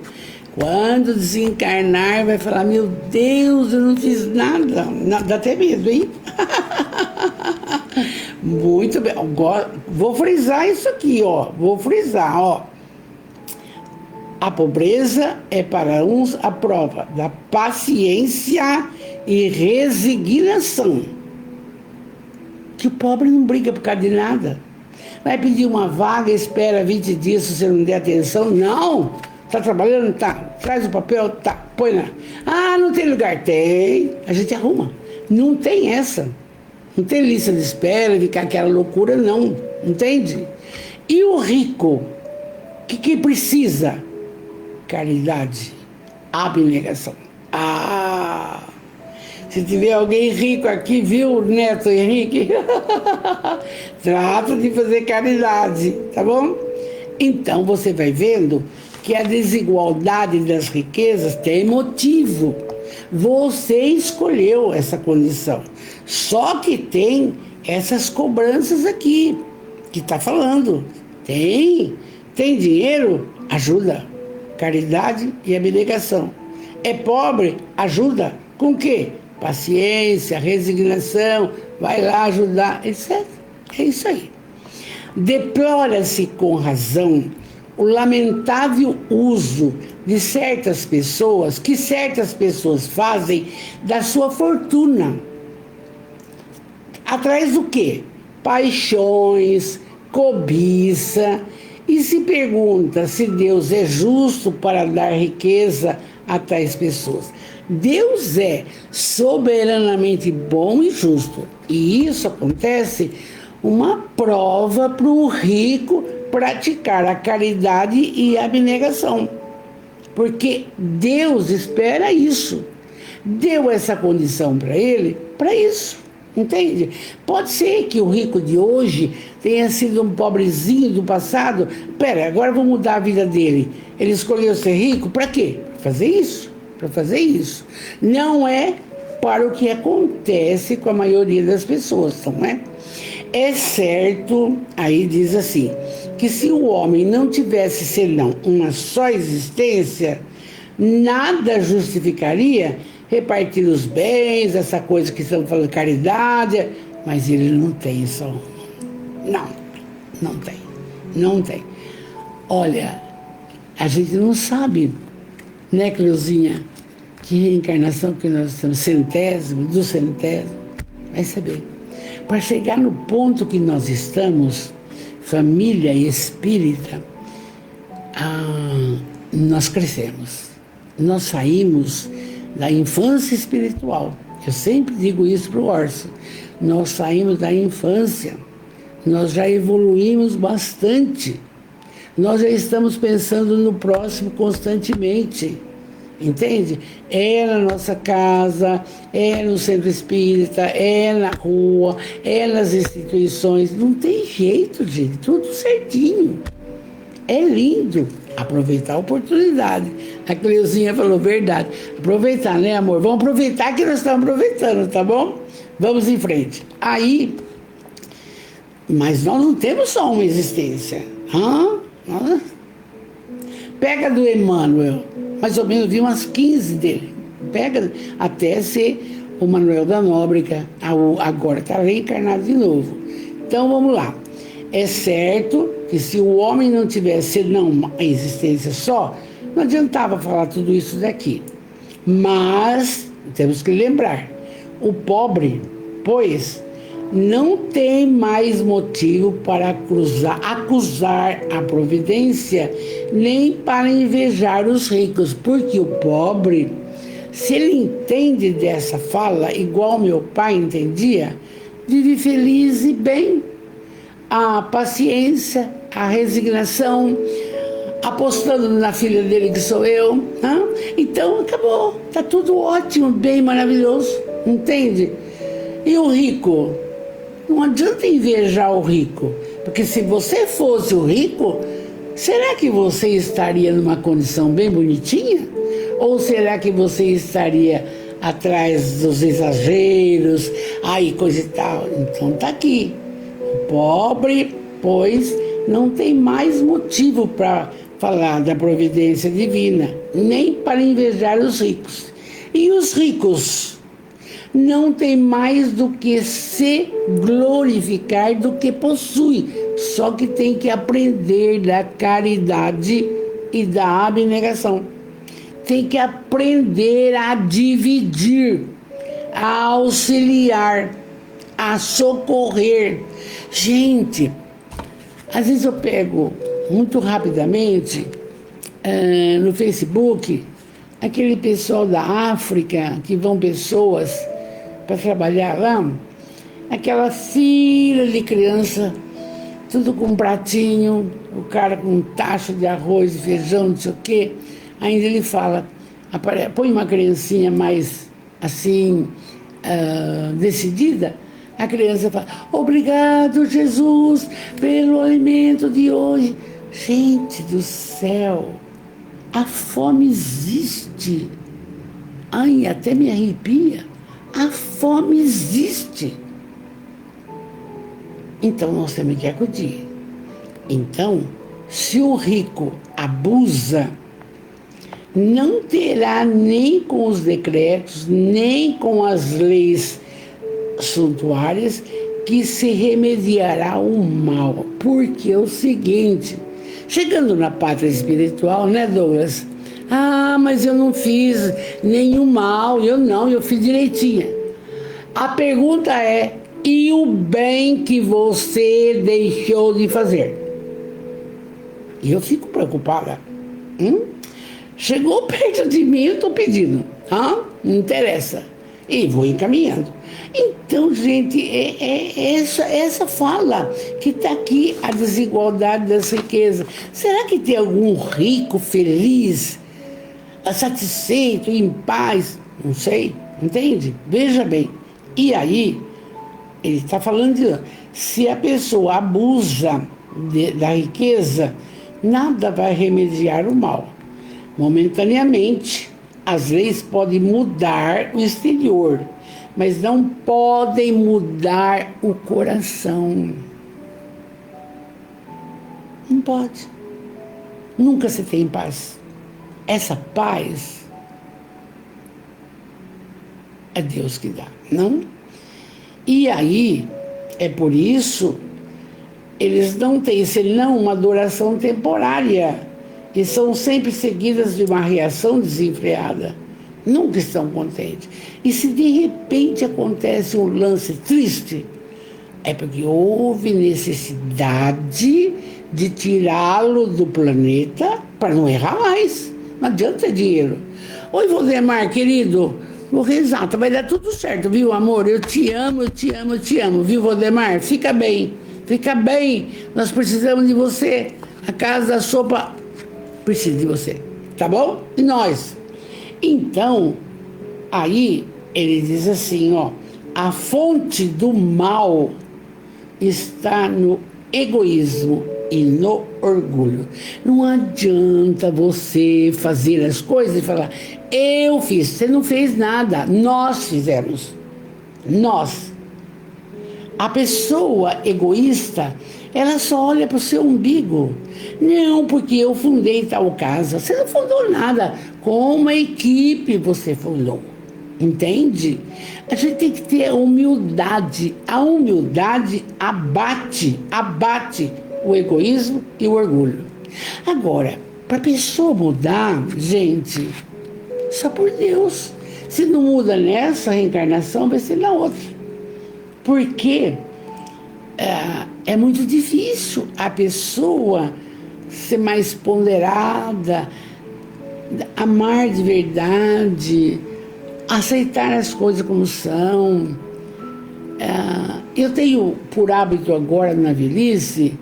[SPEAKER 1] Quando desencarnar, vai falar, meu Deus, eu não fiz nada. Dá até medo, hein? Muito bem. Agora, vou frisar isso aqui, Vou frisar, A pobreza é para uns a prova da paciência e resignação. que o pobre não briga por causa de nada. Vai pedir uma vaga, espera 20 dias se você não der atenção. Não! Tá trabalhando? Tá. Traz o papel? Tá. Põe lá. Ah, não tem lugar? Tem. A gente arruma. Não tem essa. Não tem lista de espera, ficar aquela loucura, não. Entende? E o rico? Que precisa? Caridade. Abnegação. Ah! Se tiver alguém rico aqui, viu, Neto Henrique? Trata de fazer caridade, tá bom? Então você vai vendo que a desigualdade das riquezas tem motivo. Você escolheu essa condição. Só que tem essas cobranças aqui, que está falando. Tem dinheiro? Ajuda. Caridade e abnegação. É pobre? Ajuda. Com o quê? Paciência, resignação, vai lá ajudar, etc. É isso aí. Deplora-se com razão o lamentável uso de certas pessoas, que certas pessoas fazem da sua fortuna. Atrás do quê? Paixões, cobiça. E se pergunta se Deus é justo para dar riqueza a tais pessoas. Deus é soberanamente bom e justo. E isso acontece uma prova para o rico praticar a caridade e a abnegação. Porque Deus espera isso. Deu essa condição para ele, para isso. Entende? Pode ser que o rico de hoje tenha sido um pobrezinho do passado. Pera, agora vou mudar a vida dele. Ele escolheu ser rico para quê? Para fazer isso. Para fazer isso. Não é para o que acontece com a maioria das pessoas, não é? É certo, aí diz assim, que se o homem não tivesse senão uma só existência, nada justificaria repartir os bens, essa coisa que estamos falando, caridade, mas ele não tem só uma. Não tem. Olha, a gente não sabe, né, Cleuzinha, que reencarnação que nós estamos, centésimo, do centésimo, vai saber. Para chegar no ponto que nós estamos, família espírita, nós crescemos. Nós saímos da infância espiritual. Eu sempre digo isso para o Orson. Nós saímos da infância. Nós já evoluímos bastante. Nós já estamos pensando no próximo constantemente. Entende? É na nossa casa, é no centro espírita, é na rua, é nas instituições. Não tem jeito, gente. Tudo certinho. É lindo aproveitar a oportunidade. A Cleuzinha falou verdade. Aproveitar, né, amor? Vamos aproveitar que nós estamos aproveitando, tá bom? Vamos em frente. Aí, mas nós não temos só uma existência. Pega do Emmanuel, mais ou menos vi umas 15 dele. Pega até ser o Manuel da Nóbrega, agora está reencarnado de novo. Então vamos lá. É certo que se o homem não tivesse não uma existência só, não adiantava falar tudo isso daqui. Mas temos que lembrar, o pobre, pois, não tem mais motivo para acusar a providência, nem para invejar os ricos, porque o pobre, se ele entende dessa fala, igual meu pai entendia, vive feliz e bem. A paciência, a resignação, apostando na filha dele que sou eu. Então acabou, está tudo ótimo, bem maravilhoso, entende? E o rico? Não adianta invejar o rico, porque se você fosse o rico, será que você estaria numa condição bem bonitinha? Ou será que você estaria atrás dos exageros, coisa e tal? Então tá aqui. O pobre, pois, não tem mais motivo para falar da providência divina, nem para invejar os ricos. E os ricos não tem mais do que se glorificar do que possui, só que tem que aprender da caridade e da abnegação. Tem que aprender a dividir, a auxiliar, a socorrer. Gente, às vezes eu pego muito rapidamente no Facebook aquele pessoal da África, que vão pessoas para trabalhar lá, aquela fila de criança, tudo com um pratinho, o cara com um tacho de arroz e feijão, não sei o quê. Ainda ele fala, põe uma criancinha mais assim, decidida, a criança fala, obrigado, Jesus, pelo alimento de hoje. Gente do céu, a fome existe. Ai, até me arrepia. A fome existe. Então nós temos que acudir. Então, se o rico abusa, não terá nem com os decretos, nem com as leis suntuárias que se remediará o mal. Porque é o seguinte, chegando na pátria espiritual, né, Douglas? Ah, mas eu não fiz nenhum mal, eu fiz direitinho. A pergunta é, e o bem que você deixou de fazer? E eu fico preocupada. Chegou perto de mim, eu estou pedindo. Não interessa. E vou encaminhando. Então, gente, essa fala que está aqui, a desigualdade das riquezas. Será que tem algum rico feliz, satisfeito, em paz? Não sei, entende? Veja bem. E aí, ele está falando de se a pessoa abusa da riqueza, nada vai remediar o mal. Momentaneamente, as leis podem mudar o exterior, mas não podem mudar o coração. Não pode. Nunca se tem paz. Essa paz é Deus que dá, não? E aí, é por isso, eles não têm senão uma adoração temporária e são sempre seguidas de uma reação desenfreada. Nunca estão contentes. E se de repente acontece um lance triste, é porque houve necessidade de tirá-lo do planeta para não errar mais. Não adianta dinheiro. Oi, Valdemar, querido, vou rezar, vai dar tudo certo, viu, amor? Eu te amo, viu, Valdemar? Fica bem, nós precisamos de você. A casa da sopa precisa de você, tá bom? E nós? Então, aí ele diz assim, a fonte do mal está no egoísmo e no orgulho. Não adianta você fazer as coisas e falar, eu fiz, você não fez nada, nós fizemos. Nós. A pessoa egoísta, ela só olha para o seu umbigo. Não, porque eu fundei tal casa. Você não fundou nada. Com uma equipe você fundou. Entende? A gente tem que ter humildade. A humildade abate o egoísmo e o orgulho. Agora, para a pessoa mudar, gente, só por Deus. Se não muda nessa reencarnação, vai ser na outra. Porque é muito difícil a pessoa ser mais ponderada, amar de verdade, aceitar as coisas como são. Eu tenho por hábito agora na velhice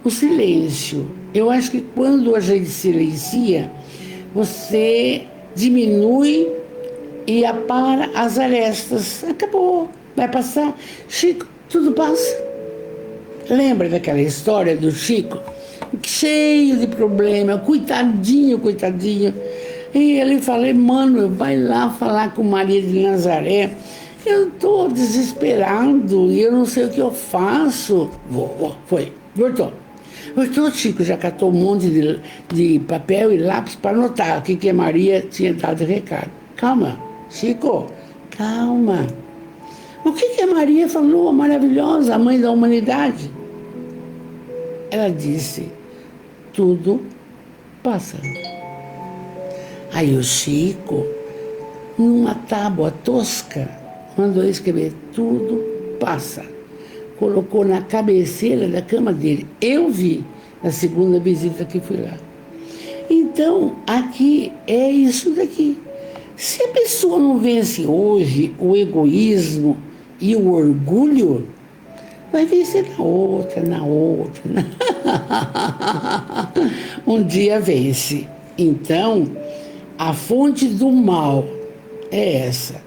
[SPEAKER 1] o silêncio. Eu acho que quando a gente silencia, você diminui e apara as arestas. Acabou, vai passar. Chico, tudo passa. Lembra daquela história do Chico? Cheio de problema, coitadinho. E ele falou, mano, vai lá falar com Maria de Nazaré. Eu estou desesperado e eu não sei o que eu faço. Foi, voltou. Voltou, Chico, já catou um monte de papel e lápis para anotar o que a Maria tinha dado de recado. Calma, Chico, calma. O que a Maria falou, maravilhosa, a mãe da humanidade? Ela disse, tudo passa. Aí o Chico, numa tábua tosca, mandou escrever, tudo passa, colocou na cabeceira da cama dele. Eu vi na segunda visita que fui lá. Então, aqui é isso daqui. Se a pessoa não vence hoje o egoísmo e o orgulho, vai vencer na outra, na outra. Um dia vence. Então, a fonte do mal é essa: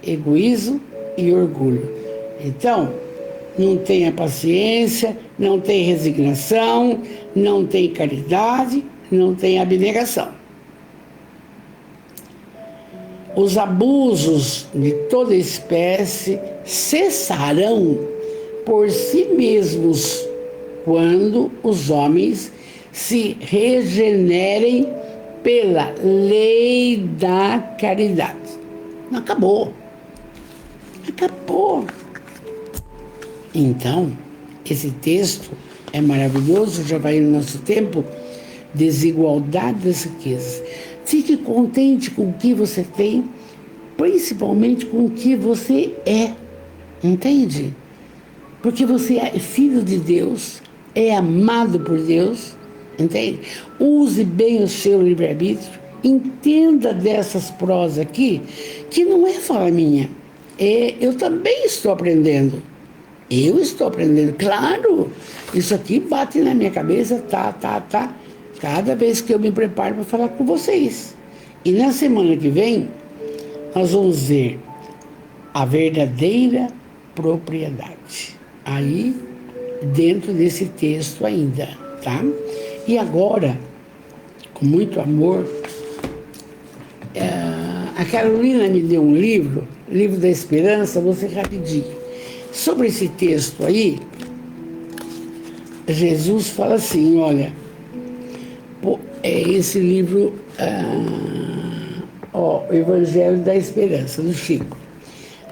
[SPEAKER 1] egoísmo e orgulho. Então, não tenha paciência, não tem resignação, não tem caridade, não tem abnegação. Os abusos de toda espécie cessarão por si mesmos quando os homens se regenerem pela lei da caridade. Não acabou. Acabou. Então, esse texto é maravilhoso, já vai no nosso tempo. Desigualdade das riquezas. Fique contente com o que você tem, principalmente com o que você é. Entende? Porque você é filho de Deus, é amado por Deus, entende? Use bem o seu livre-arbítrio, entenda dessas prosas aqui, que não é fala minha. Eu também estou aprendendo. Eu estou aprendendo, claro. Isso aqui bate na minha cabeça, tá. Cada vez que eu me preparo para falar com vocês. E na semana que vem, nós vamos ver a verdadeira propriedade. Aí, dentro desse texto ainda, tá? E agora, com muito amor, a Carolina me deu um livro da Esperança, vou ser rapidinho. Sobre esse texto aí, Jesus fala assim, olha, é esse livro, o Evangelho da Esperança, do Chico.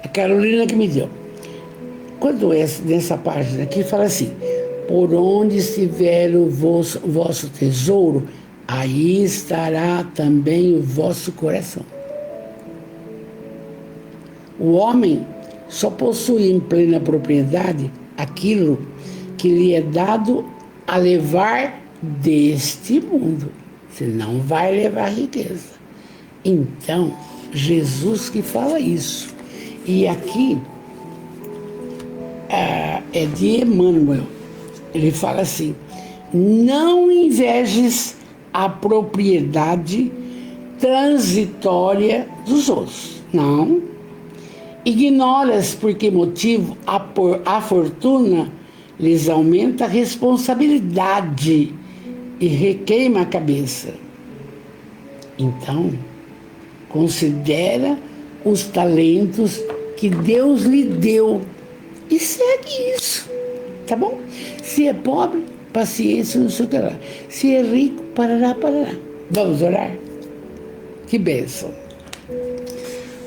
[SPEAKER 1] A Carolina que me deu. Quando nessa página aqui fala assim, por onde estiver o vosso tesouro, aí estará também o vosso coração. O homem só possui em plena propriedade aquilo que lhe é dado a levar deste mundo. Senão vai levar riqueza. Então, Jesus que fala isso. E aqui é de Emmanuel. Ele fala assim, não invejes a propriedade transitória dos outros. Não. Ignoras por que motivo a fortuna lhes aumenta a responsabilidade e requeima a cabeça. Então, considera os talentos que Deus lhe deu e segue isso, tá bom? Se é pobre, paciência, não sei o que lá. Se é rico, parará. Vamos orar? Que bênção.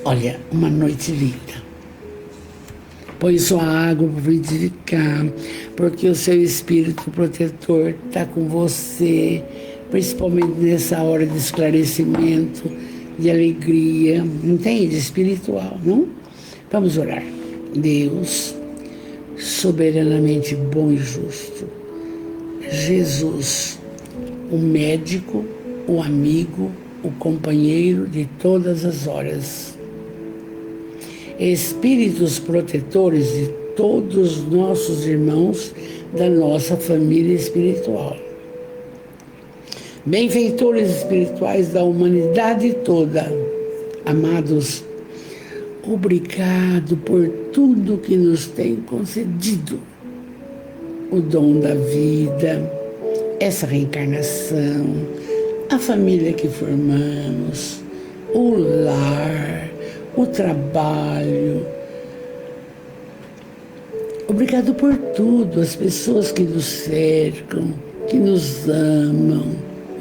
[SPEAKER 1] Olha, uma noite linda. Põe sua água para vivificar, porque o seu espírito protetor está com você, principalmente nessa hora de esclarecimento, de alegria, entende? Espiritual, não? Vamos orar. Deus, soberanamente bom e justo, Jesus, o médico, o amigo, o companheiro de todas as horas, espíritos protetores de todos os nossos irmãos da nossa família espiritual, benfeitores espirituais da humanidade toda, amados, obrigado por tudo que nos tem concedido, o dom da vida, essa reencarnação, a família que formamos, o lar, o trabalho. Obrigado por tudo, as pessoas que nos cercam, que nos amam.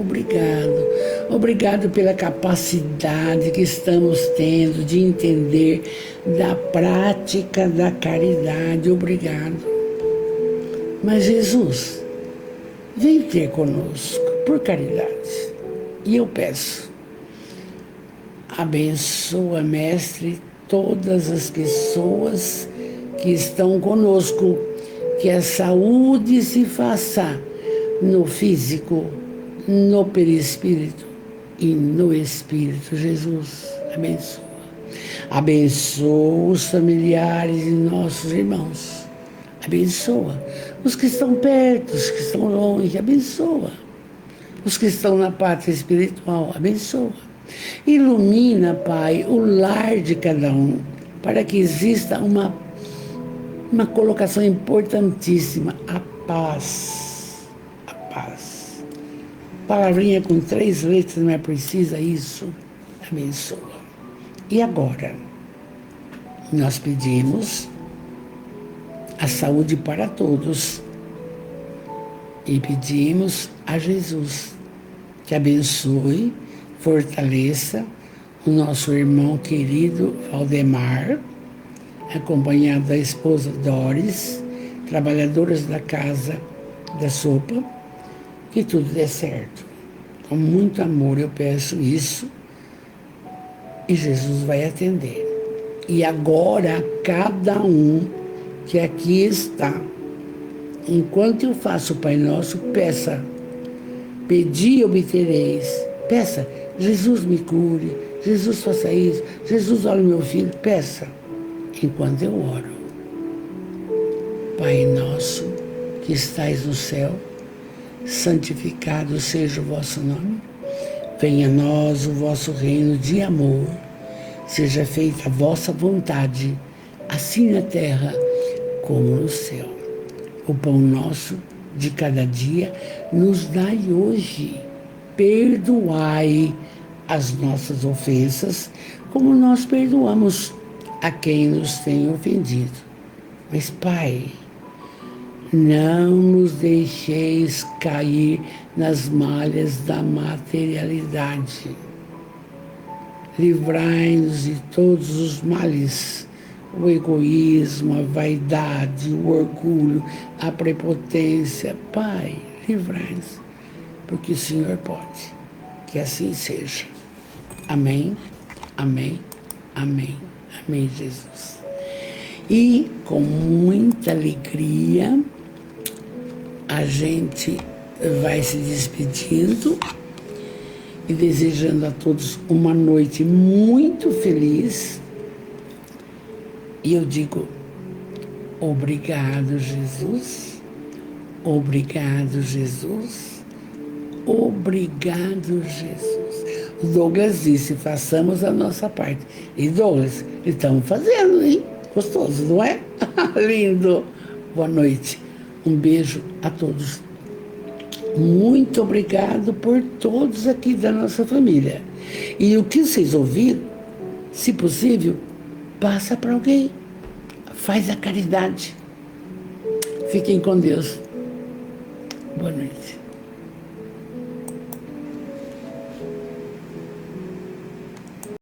[SPEAKER 1] Obrigado. Obrigado pela capacidade que estamos tendo de entender da prática da caridade. Obrigado. Mas Jesus, vem ter conosco por caridade. E eu peço, abençoa, Mestre, todas as pessoas que estão conosco, que a saúde se faça no físico, no perispírito e no espírito. Jesus, abençoa. Abençoa os familiares e nossos irmãos. Abençoa os que estão perto, os que estão longe. Abençoa os que estão na pátria espiritual. Abençoa. Ilumina, Pai, o lar de cada um, para que exista uma colocação importantíssima: a paz. A paz. Palavrinha com 3 letras, não é precisa isso? Abençoa. E agora, nós pedimos a saúde para todos e pedimos a Jesus que abençoe, fortaleça o nosso irmão querido Valdemar, acompanhado da esposa Doris, trabalhadoras da casa da sopa, que tudo dê certo. Com muito amor eu peço isso e Jesus vai atender. E agora, cada um que aqui está, enquanto eu faço o Pai Nosso, peça. Pedi e obtereis. Peça. Jesus me cure. Jesus faça isso. Jesus olhe meu filho. Peça. Enquanto eu oro. Pai Nosso, que estais no céu, santificado seja o vosso nome. Venha a nós o vosso reino de amor. Seja feita a vossa vontade, assim na terra como no céu. O pão nosso de cada dia nos dai hoje. Perdoai as nossas ofensas, como nós perdoamos a quem nos tem ofendido. Mas, Pai, não nos deixeis cair nas malhas da materialidade. Livrai-nos de todos os males, o egoísmo, a vaidade, o orgulho, a prepotência. Pai, livrai-nos, porque o Senhor pode. Que assim seja. Amém, amém, amém, amém, Jesus. E com muita alegria, a gente vai se despedindo e desejando a todos uma noite muito feliz. E eu digo, obrigado, Jesus. Obrigado, Jesus. Obrigado, Jesus. O Douglas disse, façamos a nossa parte. E Douglas, estamos fazendo, hein? Gostoso, não é? Lindo. Boa noite. Um beijo a todos. Muito obrigado por todos aqui da nossa família. E o que vocês ouviram, se possível, passa para alguém. Faz a caridade. Fiquem com Deus. Boa noite.